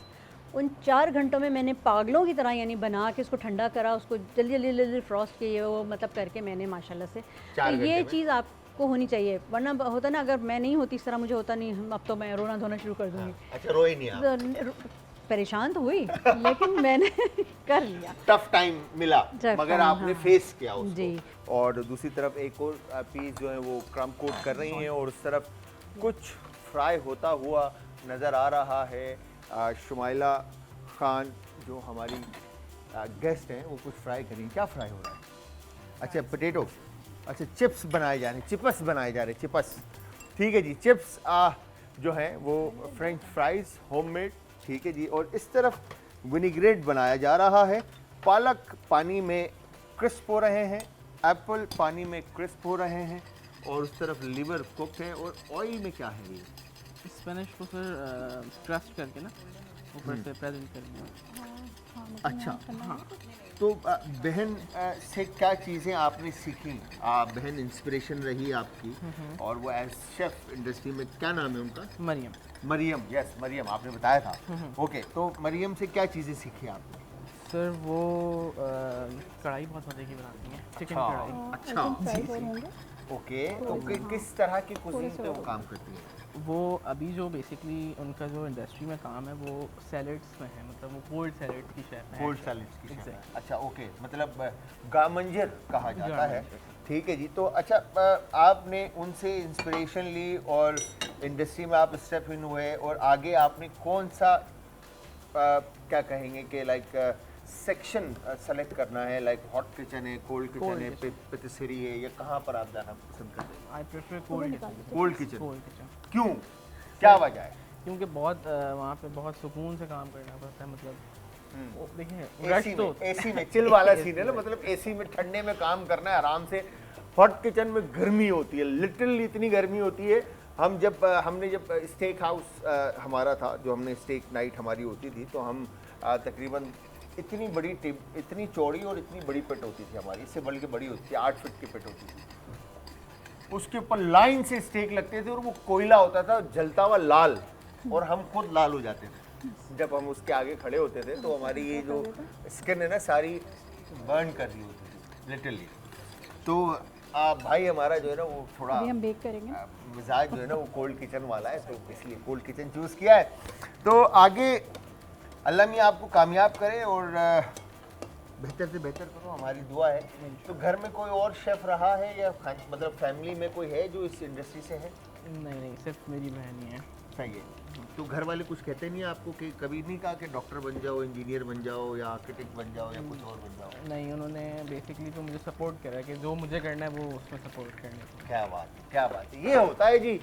उन 4 घंटों में मैंने पागलों की तरह यानी बना के उसको ठंडा करा, उसको जल्दी जल्दी जल्दी फ्रॉस्ट किए, वो मतलब करके मैंने माशाल्लाह से। तो ये चीज़ आपको होनी चाहिए, वरना होता ना, अगर मैं नहीं होती इस तरह, मुझे होता नहीं, अब तो मैं रोना धोना शुरू कर दूँगी। अच्छा, रोई नहीं आप? परेशान तो हुई लेकिन मैंने कर लिया। टफ टाइम मिला Tough मगर time, आपने हाँ। फेस किया उसको। जी। और दूसरी तरफ एक और पीस जो है वो क्रम कोट कर रही हैं और उस तरफ कुछ फ्राई होता हुआ नज़र आ रहा है। शुमाइला खान जो हमारी गेस्ट हैं वो कुछ फ्राई करेंगी। क्या फ्राई हो रहा है? अच्छा, पोटैटो। अच्छा, चिप्स बनाए जा रहे हैं, चिप्स बनाए जा रहे हैं, चिप्स। ठीक है जी, चिप्स जो हैं वो फ्रेंच फ्राइज़ होममेड। ठीक है जी। और इस तरफ विनीग्रेट बनाया जा रहा है, पालक पानी में क्रिस्प हो रहे हैं, एप्पल पानी में क्रिस्प हो रहे हैं, और उस तरफ लिवर कुक है। और ऑयल में क्या है ये? स्पेनिश को सर क्रस्ट करके ना ऊपर से प्रेजेंट करके। अच्छा, हाँ। तो बहन से क्या चीज़ें आपने सीखी? बहन इंस्पिरेशन रही आपकी, और वो एज शेफ इंडस्ट्री में, क्या नाम है उनका? मरियम। मरियम, यस, मरियम आपने बताया था। ओके, तो मरियम से क्या चीज़ें सीखी आपने? सर वो कढ़ाई बहुत मज़े की बनाती हैं, चिकन कढ़ाई। अच्छा, ओके। तो किस तरह की कुजीन पे वो काम करती है? वो अभी जो बेसिकली उनका जो इंडस्ट्री में काम है वो सैलड्स में है, मतलब वो कोल्ड सैलड्स की शेफ है। कोल्ड सैलेड्स की शेफ है। Exactly. अच्छा, ओके, मतलब गामंजर कहा जाता है। गामंजर। ठीक है जी। तो अच्छा, आपने उनसे इंस्पिरेशन ली और इंडस्ट्री में आप स्टेप इन हुए, और आगे आपने कौन सा क्या कहेंगे कि लाइक सेक्शन सेलेक्ट करना है? लाइक हॉट किचन है, कोल्ड किचन है, पेटिसरी है, या कहाँ पर आप जाना पसंद करते हैं? I prefer cold kitchen. Cold kitchen. Cold kitchen क्यों, क्या वजह है? क्योंकि बहुत वहाँ पे बहुत सुकून से काम करना पड़ता है, मतलब वो देखिए एसी रश तो में, एसी में चिल वाला सीन है ना, मतलब एसी में ठंडे में काम करना है आराम से। हॉट किचन में गर्मी होती है, लिटरली इतनी गर्मी होती है। हम जब हमने जब स्टेक हाउस हमारा था, जो हमने स्टेक नाइट हमारी होती थी, तो हम तकरीबन इतनी बड़ी इतनी चौड़ी और इतनी बड़ी पिट होती थी हमारी, इससे बल्कि बड़ी होती थी, 8 फीट की पिट होती थी। उसके ऊपर लाइन से स्टेक लगते थे और वो कोयला होता था जलता हुआ लाल, और हम खुद लाल हो जाते थे जब हम उसके आगे खड़े होते थे। तो हमारी ये जो स्किन है ना सारी बर्न कर रही होती थी लिटरली। तो भाई हमारा जो है ना वो थोड़ा अभी हम बेक करेंगे। मिजाज जो है ना वो कोल्ड किचन वाला है, तो इसलिए कोल्ड किचन चूज़ किया है। तो आगे अल्लाह मियाँ आपको कामयाब करे और बेहतर से बेहतर करो, हमारी दुआ है। तो घर में कोई और शेफ़ रहा है या मतलब फैमिली में कोई है जो इस इंडस्ट्री से है? नहीं, सिर्फ मेरी बहन ही है। सही है। तो घर वाले कुछ कहते नहीं आपको कि कभी नहीं कहा कि डॉक्टर बन जाओ, इंजीनियर बन जाओ, या आर्किटेक्ट बन जाओ, या कुछ और बन जाओ? नहीं, उन्होंने बेसिकली तो मुझे सपोर्ट करा कि जो मुझे करना है वो उसमें सपोर्ट करने को। क्या बात है, क्या बात है। ये होता है जी,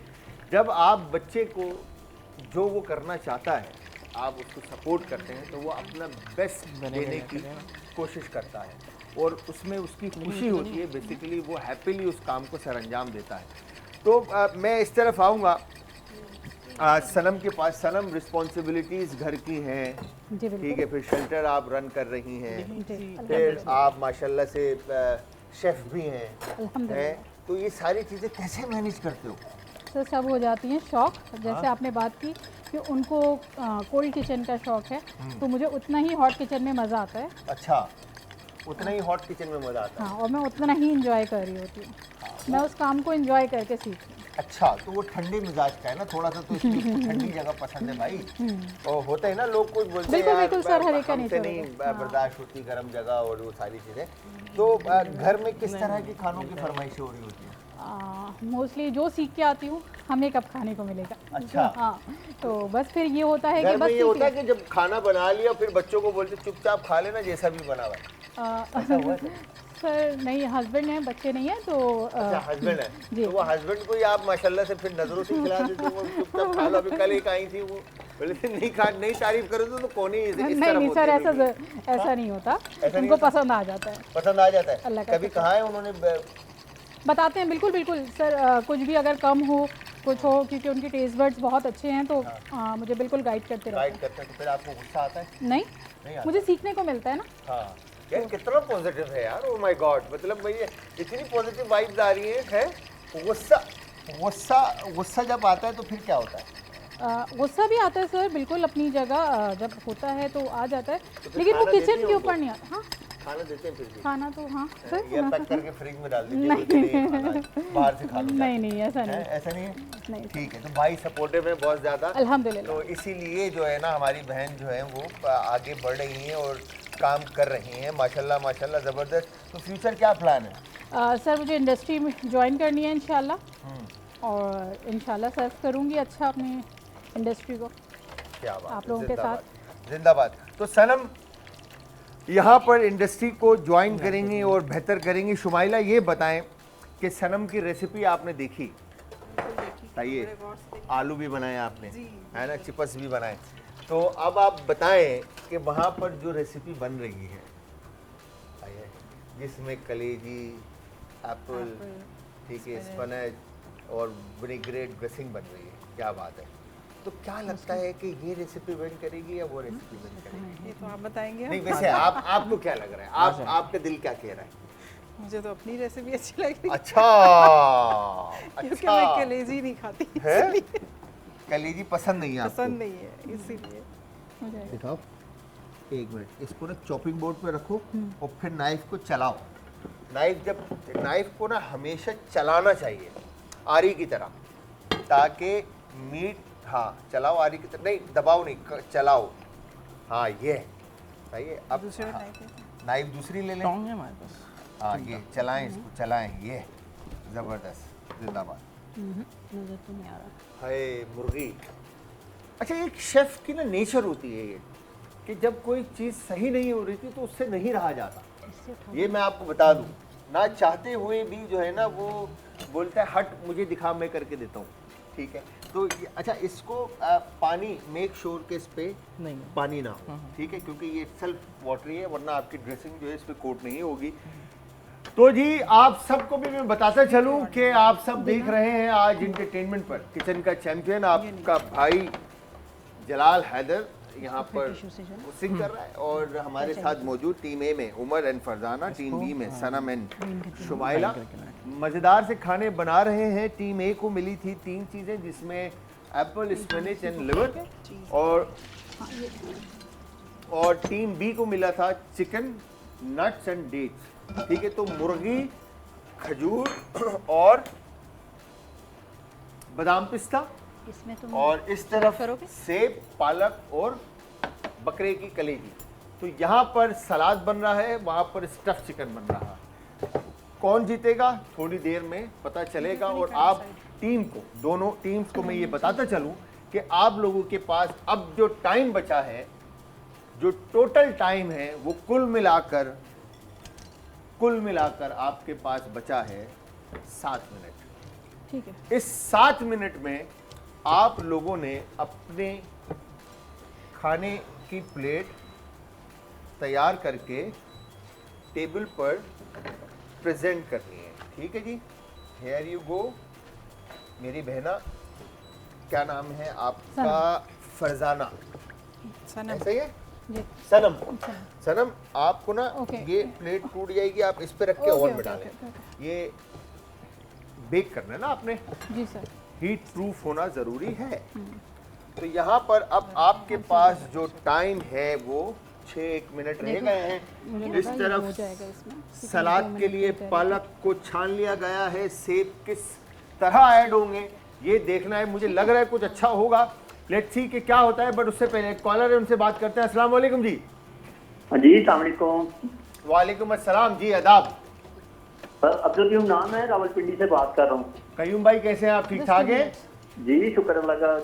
जब आप बच्चे को जो वो करना चाहता है आप उसको सपोर्ट करते हैं, तो वो अपना बेस्ट देने की कोशिश करता है, और उसमें उसकी खुशी होती है। बेसिकली वो हैप्पीली उस काम को सरअंजाम देता है। तो मैं इस तरफ आऊँगा सनम के पास। सनम, रिस्पॉन्सिबिलिटीज़ घर की हैं, जी बिल्कुल। ठीक है, फिर शेल्टर आप रन कर रही हैं, जी, फिर आप माशाल्लाह से शेफ़ भी हैं, अल्हम्दुलिल्लाह। तो ये सारी चीज़ें कैसे मैनेज करते हो? तो सब हो जाती हैं। शौक, जैसे आपने बात की कि उनको कोल्ड किचन का शौक है, तो मुझे उतना ही हॉट किचन में मज़ा आता है। अच्छा, उतना ही हॉट किचन में मज़ा आता है। हाँ, और मैं उतना ही इंजॉय कर रही होती हूँ। मैं उस काम को इंजॉय करके सीखती हूँ। अच्छा, तो वो ठंडे मिजाज का है ना थोड़ा सा, तो इसलिए उसको ठंडी जगह पसंद है भाई। और होता है ना, लोग कुछ बोलते हैं बिल्कुल, यार बिल्कुल सर, हर एक का हमसे नेचर नहीं होता है। बर्दाश्त होती गर्म जगह और वो सारी चीज़ें। तो घर में किस तरह के खानों की फरमाइशें हो रही होती हैं? मोस्टली जो सीख के आती हूँ हमें कब खाने को मिलेगा। अच्छा। हाँ, तो बस फिर ये होता है कि घर बस में ये सीख होता है ले। कि जब खाना बना लिया फिर बच्चों को बोलते चुपचाप खा लेना जैसा भी बना हुआ है। सर नहीं, हस्बैंड है, बच्चे नहीं है, तो अच्छा, हस्बैंड है, जी। तो वो हस्बैंड को ही आप माशाल्लाह से फिर नजरों से खिला देते हो, वो चुपचाप खा लो। अभी कल एक आई थी, वो बोले थे नहीं तारीफ करो तो कौन ही इस नहीं तरह नहीं बोलते सर, हैं। ऐसा नहीं होता, ऐसा नहीं उनको होता? पसंद आ जाता है, पसंद आ जाता है। अल्लाह का कभी शुक्र। कहा है उन्होंने बताते हैं बिल्कुल बिल्कुल सर, कुछ भी अगर कम हो कुछ हो, क्योंकि उनके टेस्ट बड्स बहुत अच्छे हैं तो मुझे बिल्कुल गाइड करते रहते गाइड करते हैं तो फिर आपको गुस्सा आता है? हैं। नहीं, नहीं आता। मुझे सीखने को मिलता है ना। हाँ यार कितना पॉजिटिव है यार, ओ माय गॉड, मतलब भाई इतनी पॉजिटिव वाइब्स आ रही हैं। गुस्सा गुस्सा गुस्सा जब आता है तो फिर क्या होता है? गुस्सा भी आता है सर, बिल्कुल अपनी जगह जब होता है तो आ जाता है, फिर लेकिन वो खाना देती किचन हो के उनको? ऊपर नहीं आता। हाँ खाना देते हैं फिर भी? खाना तो हाँ सर, ये पैक करके फ्रिज में डाल दीजिए, बोलते नहीं खाना है, बाहर से खा लो नहीं नहीं ऐसा जाके। नहीं, हैं? ऐसा नहीं है? नहीं ठीक है, तो भाई सपोर्टिव है बहुत ज़्यादा, अल्हम्दुलिल्लाह। तो इसीलिए जो है ना हमारी बहन जो है वो आगे बढ़ रही हैं और काम कर रही हैं माशाल्लाह माशाल्लाह, ज़बरदस्त। तो फ्यूचर क्या प्लान है? सर मुझे इंडस्ट्री में ज्वाइन करनी है इंशाल्लाह, और इंशाल्लाह सर्व करूँगी अच्छा अपनी इंडस्ट्री को क्या बात आप है, लोगों के जिंदाबाद, जिंदाबाद। तो सनम यहाँ पर इंडस्ट्री को ज्वाइन करेंगी और बेहतर करेंगी। शुमाइला ये बताएं कि सनम की रेसिपी आपने देखी? बताइए, आलू भी बनाए आपने, है ना, चिप्स भी बनाए, तो अब आप बताएं कि वहाँ पर जो रेसिपी बन रही है आइए, जिसमें कलेजी, एप्पल, ठीक है, स्पिनच और विनेग्रेट ड्रेसिंग बन रही है, क्या बात है, तो क्या लगता है कि ये रेसिपी बन करेगी या वो रेसिपी बन करेगी? ये तो आप बताएंगे। नहीं वैसे आपको क्या लग रहा है, आपका दिल क्या कह रहा है? मुझे तो अपनी रेसिपी अच्छी लगी, अच्छा क्योंकि मैं अच्छा कलेजी नहीं खाती, है, इसलिए कलेजी पसंद नहीं है आपको? पसंद नहीं है इसीलिए। हो जाएगा। दिखाओ, एक मिनट, इसको ना चॉपिंग बोर्ड पे रखो और फिर नाइफ को चलाओ। नाइफ को ना हमेशा चलाना चाहिए आरी की तरह, ताकि मीट, हाँ चलाओ आरी की तरह, नहीं दबाओ नहीं, चलाओ, हाँ ये सही है। अब दूसरे हाँ, टाइप है। नाइफ दूसरी ले लें, टोंग है हमारे पास। हाँ ये चलाएं, इसको चलाएं, ये ज़बरदस्त, जिंदाबाद। नजर तो नहीं आ रहा। हाय मुर्गी। अच्छा एक शेफ़ की ना नेचर होती है ये, कि जब कोई चीज़ सही नहीं हो रही थी तो उससे नहीं रहा जाता, ये मैं आपको बता दूं, ना चाहते हुए भी जो है ना वो बोलता है हट मुझे दिखा, मैं करके देता हूँ, ठीक है। तो अच्छा इसको पानी मेक श्योर के इस पे नहीं पानी ना हो, ठीक है, क्योंकि ये सेल्फ वाटरी है, वरना आपकी ड्रेसिंग जो है इस पे कोट नहीं होगी। तो जी आप सबको भी मैं बताता चलूं कि आप सब देख रहे हैं आज एंटरटेनमेंट पर किचन का चैंपियन आपका भाई जलाल हैदर यहाँ पर सिंग कर रहा है, और हमारे साथ मौजूद टीम ए में Umar and Farzana, team B में सनम एंड शुमाइला मज़ेदार से खाने बना रहे हैं। टीम ए को मिली थी 3 चीज़ें, जिसमें एप्पल, स्पिनच एंड लिवर, और टीम बी को मिला था चिकन, नट्स एंड डेट्स, ठीक है। तो मुर्गी, खजूर और बादाम पिस्ता, इसमें तुम और इस तरफ करोगे? सेब, पालक और बकरे की कलेजी। तो यहाँ पर सलाद बन रहा है, वहाँ पर स्टफ चिकन बन रहा है। कौन जीतेगा थोड़ी देर में पता चलेगा। और आप टीम को, दोनों टीम्स को मैं ये बताता चलूँ कि आप लोगों के पास अब जो टाइम बचा है, जो टोटल टाइम है वो कुल मिलाकर आपके पास बचा है 7 मिनट। ठीक है। इस 7 मिनट में आप लोगों ने अपने खाने की प्लेट तैयार करके टेबल पर प्रेजेंट करनी है, ठीक है जी। Hair you go. मेरी बहना, क्या नाम है आपका? फरजाना, सनम। ऐसा ही है? जी। सनम, सनम आपको ना ओके। ये प्लेट टूट जाएगी, आप इस पे रख के ओके, ओवन में ओके, डालें। ओके, ये बेक करना है ना आपने, जी सर। हीट प्रूफ होना ज़रूरी है। तो यहाँ पर अब आपके पास जो टाइम है वो 6 मिनट रह गए हैं। मुझे इस लगा ये हो तरफ जाएगा इसमें। सलाद के लिए पालक को छान लिया गया है, सेब किस तरह ऐड होंगे ये देखना है। मुझे लग रहा है कुछ अच्छा होगा, लेट्स सी कि क्या होता है। बट उससे पहले एक कॉलर है, उनसे बात करते हैं। अस्सलाम वालेकुम जी। हाँ जी, अस्सलाम वालेकुम। वालेकुम अस्सलाम जी, आदाब। अब्दुल कयूम नाम है, रावलपिंडी से बात कर रहा हूँ। कयूम भाई कैसे हैं आप? ठीक ठाक हैं? जी शुक्र अल्लाह का।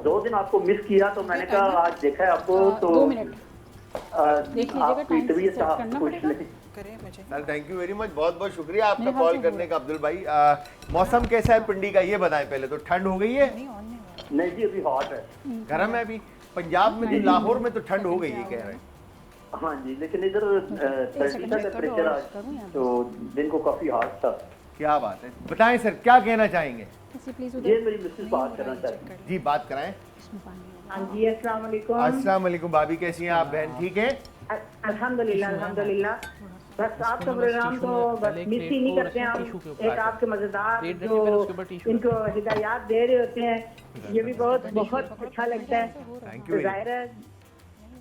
2 दिन आपको मिस किया तो मैंने कहा आज देखा है आपको, तो 2 मिनट देख लीजिएगा, आपकी टाइम तबीयत सेट आप करना पूछ पड़ेगा। लें। करें मुझे। Sir thank you very much, बहुत बहुत शुक्रिया आपका नहीं, हाँ कॉल जी, करने का अब्दुल भाई। मौसम कैसा है पिंडी का ये बताएं पहले तो। ठंड हो गई है? नहीं ऑन नहीं हुआ। नहीं जी अभी हॉट है। गर्म है अभी? पंजाब में तो, लाहौर में तो ठंड हो गई है कह रहे हैं। हाँ जी, लेकिन इधर 30 का टेम्परेचर आज, तो दिन को काफी हॉट था। क्या बात है, बताएं सर क्या कहना चाहेंगे? ये मेरी मिसेस बात करना चाहती है। जी बात कराएं। हाँ जी, अस्सलाम वालेकुम। अस्सलाम वालेकुम भाभी, कैसी हैं आप बहन? ठीक है अल्हम्दुलिल्लाह अल्हम्दुलिल्लाह। बस आपका प्रोग्राम तो बस मिस ही नहीं करते हैं हम। एक आपके मजेदार जो इनको हिदायत दे रहे होते हैं, ये भी बहुत बहुत अच्छा लगता है। Thank you. जाहिर है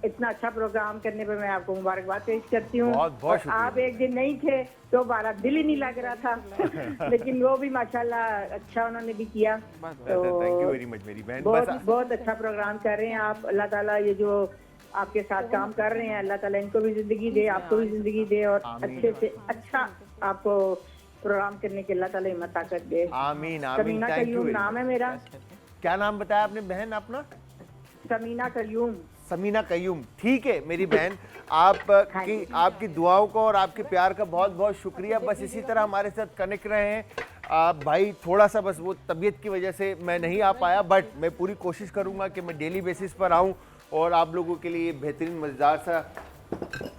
इतना अच्छा प्रोग्राम करने पे मैं आपको मुबारकबाद पेश करती हूँ। बहुत बहुत शुक्रिया। आप एक दिन नहीं थे तो हमारा दिल ही नहीं लग रहा था लेकिन वो भी माशाल्लाह अच्छा उन्होंने भी किया। तो थैंक यू वेरी मच मेरी बहन। बहुत बस बहुत अच्छा प्रोग्राम कर रहे हैं आप। अल्लाह ताला ये जो आपके साथ काम कर रहे हैं, अल्लाह ताला इनको भी जिंदगी दे, आपको भी जिंदगी दे और अच्छे से अच्छा आपको प्रोग्राम करने की अल्लाह ताला हिम्मत ताकत दे। आमीन आमीन। Samina thank you. कयूम नाम है मेरा। क्या नाम बताया आपने बहन अपना? समीना कयूम। समीना कयूम, ठीक है मेरी बहन। आपकी दुआओं को और आपके प्यार का बहुत बहुत शुक्रिया। बस इसी तरह हमारे साथ कनेक्ट रहे हैं आप भाई। थोड़ा सा बस वो तबीयत की वजह से मैं नहीं आ पाया, बट मैं पूरी कोशिश करूंगा कि मैं डेली बेसिस पर आऊं और आप लोगों के लिए बेहतरीन मज़ेदार सा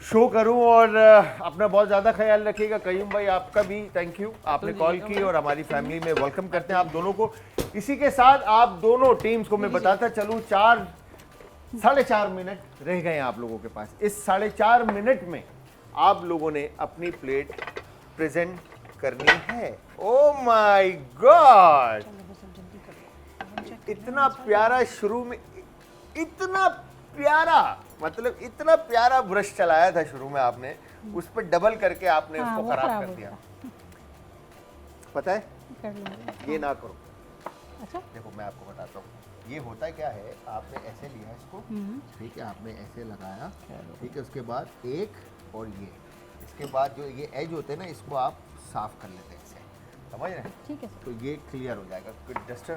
शो करूं। और अपना बहुत ज़्यादा ख्याल रखिएगा। कयूम भाई आपका भी थैंक यू, आपने कॉल की और हमारी फैमिली में वेलकम करते हैं आप दोनों को। इसी के साथ आप दोनों टीम्स को मैं बताता चलूँ, 4.5 मिनट रह गए हैं आप लोगों के पास। इस 4.5 मिनट में आप लोगों ने अपनी प्लेट प्रेजेंट करनी है। ओ माय गॉड, इतना प्यारा शुरू में, इतना प्यारा, मतलब इतना प्यारा ब्रश चलाया था शुरू में आपने, उस पर डबल करके आपने उसको खराब कर दिया। पता है ये ना करो। अच्छा देखो मैं आपको बताता हूँ ये होता क्या है। आपने ऐसे लिया इसको, ठीक है, आपने ऐसे लगाया, ठीक है, उसके बाद एक और ये, इसके बाद जो ये एज होते हैं ना, इसको आप साफ कर लेते हैं इससे, समझ रहे हैं? ठीक है तो ये क्लियर हो जाएगा। डस्टर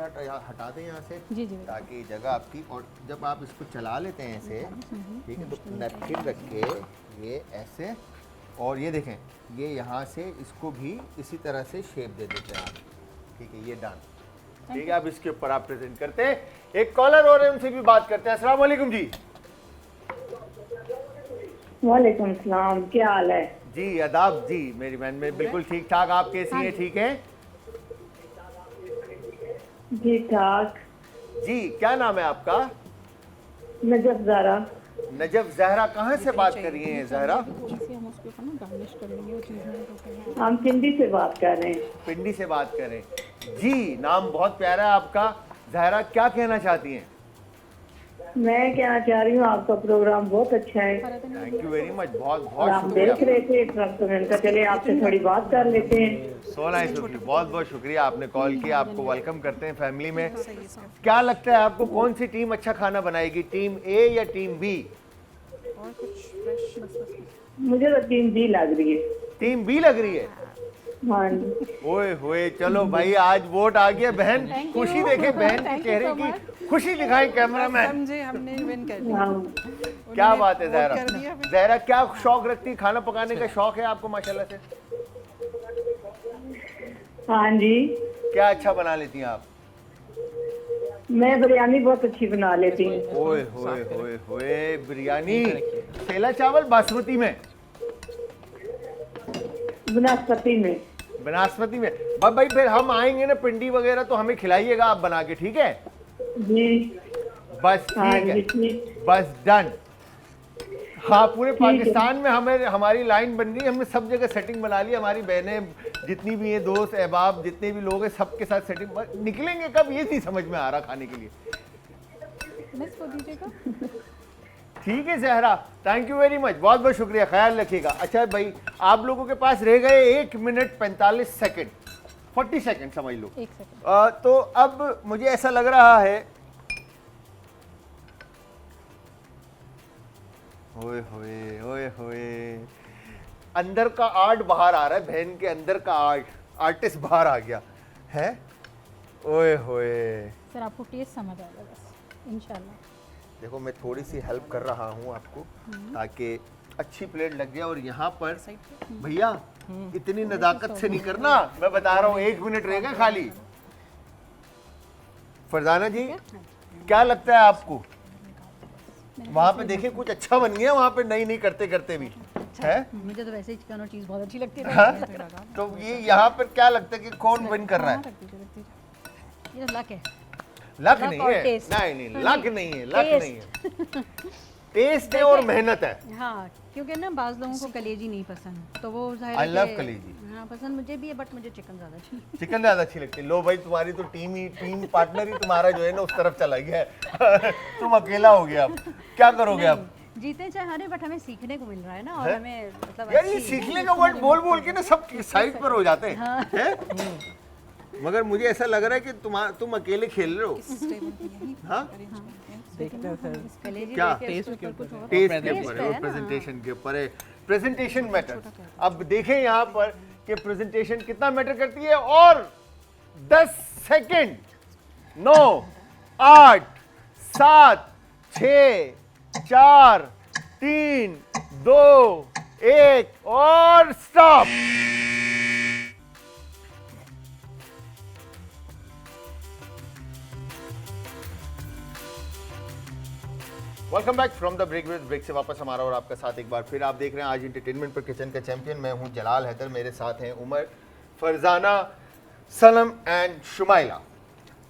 हटा दें यहाँ से, जी जी ताकि जगह आपकी, और जब आप इसको चला लेते हैं ऐसे, ठीक है, तो नैपकिन रख के ये ऐसे, और ये देखें ये यहाँ से इसको भी इसी तरह से शेप दे देते हैं आप, ठीक है, ये डन, ठीक है। अब इसके ऊपर आप प्रेजेंट करते हैं। एक कॉलर और है, उनसे भी बात करते हैं। अस्सलाम वालेकुम जी। वालेकुम सलाम, क्या हाल है? जी आदाब जी मेरी बहन, में बिल्कुल ठीक ठाक। आप कैसी हैं? ठीक है ठीक ठाक। जी। क्या नाम है आपका? नजफ ज़ारा। नजफ जहरा। कहाँ से बात कर रही हैं जहरा? हम उसके ऊपर ना गार्निश कर लेंगे वो चीज़ें। हम पिंडी से बात कर रहे हैं। पिंडी से बात करें जी। नाम बहुत प्यारा है आपका। जहरा क्या कहना चाहती हैं? मैं कहना चाह रही हूँ आपका प्रोग्राम बहुत अच्छा है। थैंक यू वेरी मच, बहुत और बहुत आप शुक्रिया। देख रहे थे इस वक्त, तो मैंने कहा चले आपसे थोड़ी बात कर लेते हैं। सो नाइस ऑफ यू, बहुत बहुत शुक्रिया आपने कॉल किया। आपको वेलकम करते हैं फैमिली में। क्या लगता है आपको कौन सी टीम अच्छा खाना बनाएगी, टीम ए या टीम बी? मुझे तो टीम बी लग रही है। टीम बी लग रही है। हाँ ओए होए, चलो भाई आज वोट आ गया। बहन खुशी देखे, बहन के चेहरे की खुशी दिखाएं कैमरामैन। समझे, हमने विन कर लिया। हाँ। क्या बात है जहरा। कर दिया फिर। जहरा क्या शौक रखती है, खाना पकाने का शौक है आपको माशाल्लाह से? हाँ जी, क्या अच्छा बना लेती हैं आप? मैं बिरयानी बहुत अच्छी बना लेती हूँ। ओए होए होए होए, बिरयानी सेला चावल बासमती में? बनस्पति में। बनास्पति में। बस भाई फिर हम आएंगे ना पिंडी वगैरह तो हमें खिलाइएगा आप बना के, ठीक है? जी बस हाँ ठीक जी, है, ठीक। बस डन। हाँ पूरे पाकिस्तान में हमें हमारी लाइन बन गई, हमने सब जगह सेटिंग बना ली। हमारी बहनें जितनी भी हैं, दोस्त अहबाब जितने भी लोग हैं, सबके साथ सेटिंग। निकलेंगे कब ये नहीं समझ में आ रहा खाने के लिए। मिस को दीजिएगा। ठीक है Zahra, thank you very much, बहुत बहुत शुक्रिया, ख्याल रखिएगा। अच्छा भाई आप लोगों के पास रह गए 1 मिनट 45 सेकेंड, 40 सेकेंड समझ लो। 1 सेकंड। तो अब मुझे ऐसा लग रहा है, ओए होए ओए होए, अंदर का आर्ट बाहर आ रहा है। बहन के अंदर का आर्टिस्ट बाहर आ गया है। ओए होए। सर आपको टेस्ट समझ आएगा बस इंशाल्लाह। देखो मैं थोड़ी सी हेल्प कर रहा हूँ आपको ताकि अच्छी प्लेट लग जाए। और यहाँ पर भैया इतनी नज़ाकत से नहीं करना, मैं बता रहा हूँ 1 मिनट रहेगा खाली। फरजाना जी क्या लगता है आपको? वहाँ पे देखिए कुछ अच्छा बन गया वहाँ पे, नहीं करते करते भी है। मुझे तो वैसे ही चिकन और चीज़ बहुत अच्छी लगती है। हाँ? तो ये यहाँ पर क्या लगता है कि कौन विन कर रहा है? ये लक है। लक नहीं और है, taste। नहीं लक नहीं है, लक Taste। नहीं है, टेस्ट है और मेहनत है। हाँ, क्योंकि ना बाज़ लोगों को कलेजी नहीं पसंद, तो वो ज़ाहिर I है love कि- कलेजी। हाँ, पसंद मुझे भी है, बट मुझे चिकन ज़्यादा अच्छी लगती चिकन ज्यादा अच्छी लगती है। लो भाई, तुम्हारी तो टीम पार्टनर ही तुम्हारा जो है ना उस तरफ चला गया है। तुम अकेला हो गया, अब क्या करोगे अब? है। जीते चाहे हारे, बट हमें सीखने को मिल रहा है ना, और है? हमें मतलब यार ये अच्छी- सीखने का वर्ड बोल बोल के ना सब साइड पर हो जाते हैं, हैं? मगर मुझे ऐसा लग रहा है कि तुम अकेले खेल रहे हो। हाँ? देखते हैं सर कलेजी क्या? देके टेस्ट उसके के ऊपर ऊपर कुछ और- टेस्ट के Presentation ऊपर पे है है और ना। प्रेजेंटेशन के ऊपर है। Presentation matter. अब देखें यहाँ पर कि प्रेजेंटेशन कितना मैटर करती है। और 10 सेकंड, 9, 8, 7, 6, 4, 3, 2, 1 और stop. Welcome back from the break. विद ब्रेक से वापस हमारा और आपका साथ एक बार फिर। आप देख रहे हैं आज एंटरटेनमेंट पर किचन का चैंपियन। मैं हूं जलाल हैदर, मेरे साथ हैं उमर, फरजाना, सनम एंड शुमाइला।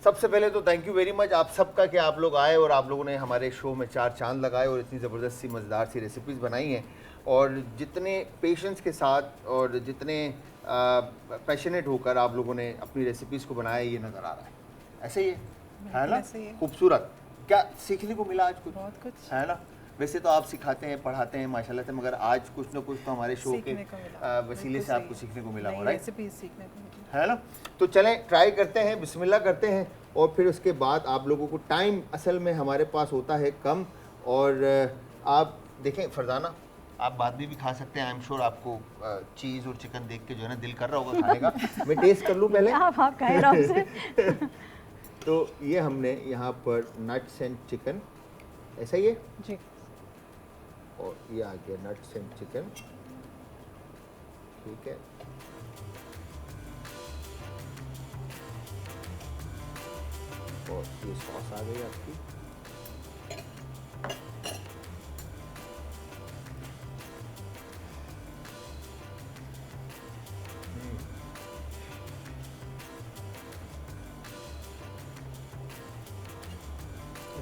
सबसे पहले तो थैंक यू वेरी मच आप सबका कि आप लोग आए और आप लोगों ने हमारे शो में 4 चांद लगाए और इतनी ज़बरदस्त सी मज़ेदार सी रेसिपीज़ बनाई हैं। और जितने पेशेंस के साथ और जितने पैशनेट होकर आप लोगों ने अपनी रेसिपीज़ को बनाया, ये नज़र आ रहा है। ऐसे ही है ना? ऐसे ही है। खूबसूरत। क्या सीखने को मिला आज कुछ? बहुत कुछ है ना? वैसे तो आप सिखाते हैं, पढ़ाते हैं माशाल्लाह से, मगर आज कुछ ना कुछ तो हमारे शो के सीखने को मिला। वसीले से आपको सीखने को मिला हो, राइट? रेसिपीज सीखने को मिली। है ना? तो चलें ट्राई करते हैं, बिस्मिल्लाह करते हैं। और फिर उसके बाद आप लोगों को टाइम असल में हमारे पास होता है कम। और आप देखें फरजाना, आप बाद में भी खा सकते हैं। आई एम श्योर आपको चीज़ और चिकन देख के जो है ना दिल कर रहा होगा खाने का। मैं टेस्ट कर लूँ पहले? आप खाए आराम से। तो ये हमने यहाँ पर नट्स एंड चिकन, ऐसा ही है जी। और ये आ गया नट्स एंड चिकन, ठीक है। और ये सॉस आ गई आपकी।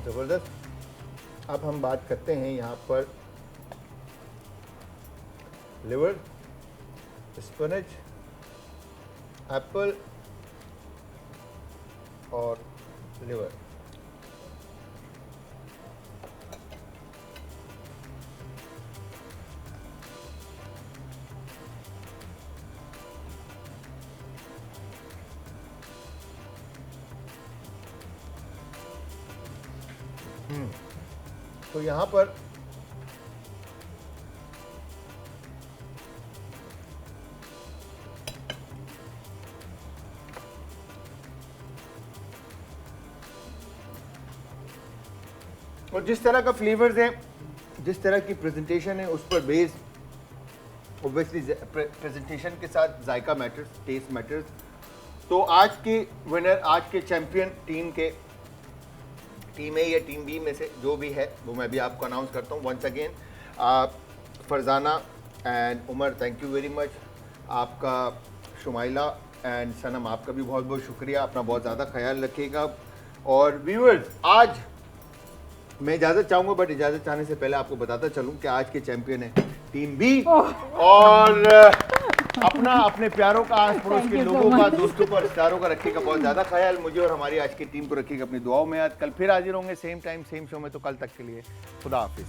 ज़बरदस्त। अब हम बात करते हैं यहाँ पर लिवर, स्पिनच, एप्पल और लिवर। तो यहाँ पर और जिस तरह का फ्लेवर्स है, जिस तरह की प्रेजेंटेशन है, उस पर बेस ऑब्वियसली प्रेजेंटेशन के साथ जायका मैटर्स, टेस्ट मैटर्स। तो आज के विनर, आज के चैंपियन टीम ए या टीम बी में से जो भी है वो मैं भी आपको अनाउंस करता हूँ। Once again Farzana and Umar, thank you very much. आपका शुमाइला एंड सनम, आपका भी बहुत बहुत शुक्रिया। अपना बहुत ज़्यादा ख्याल रखिएगा। और व्यूअर्स, आज मैं इजाज़त चाहूँगा, बट इजाज़त चाहने से पहले आपको बताता चलूँ कि आज के चैंपियन है टीम बी। और अपना, अपने प्यारों का, आस पड़ोस के लोगों का, दोस्तों का, रिश्तेदारों का रखिएगा बहुत ज़्यादा ख्याल। मुझे और हमारी आज की टीम को रखिएगा अपनी दुआओं में याद। कल फिर हाजिर होंगे सेम टाइम सेम शो में। तो कल तक के लिए खुदा हाफिज़।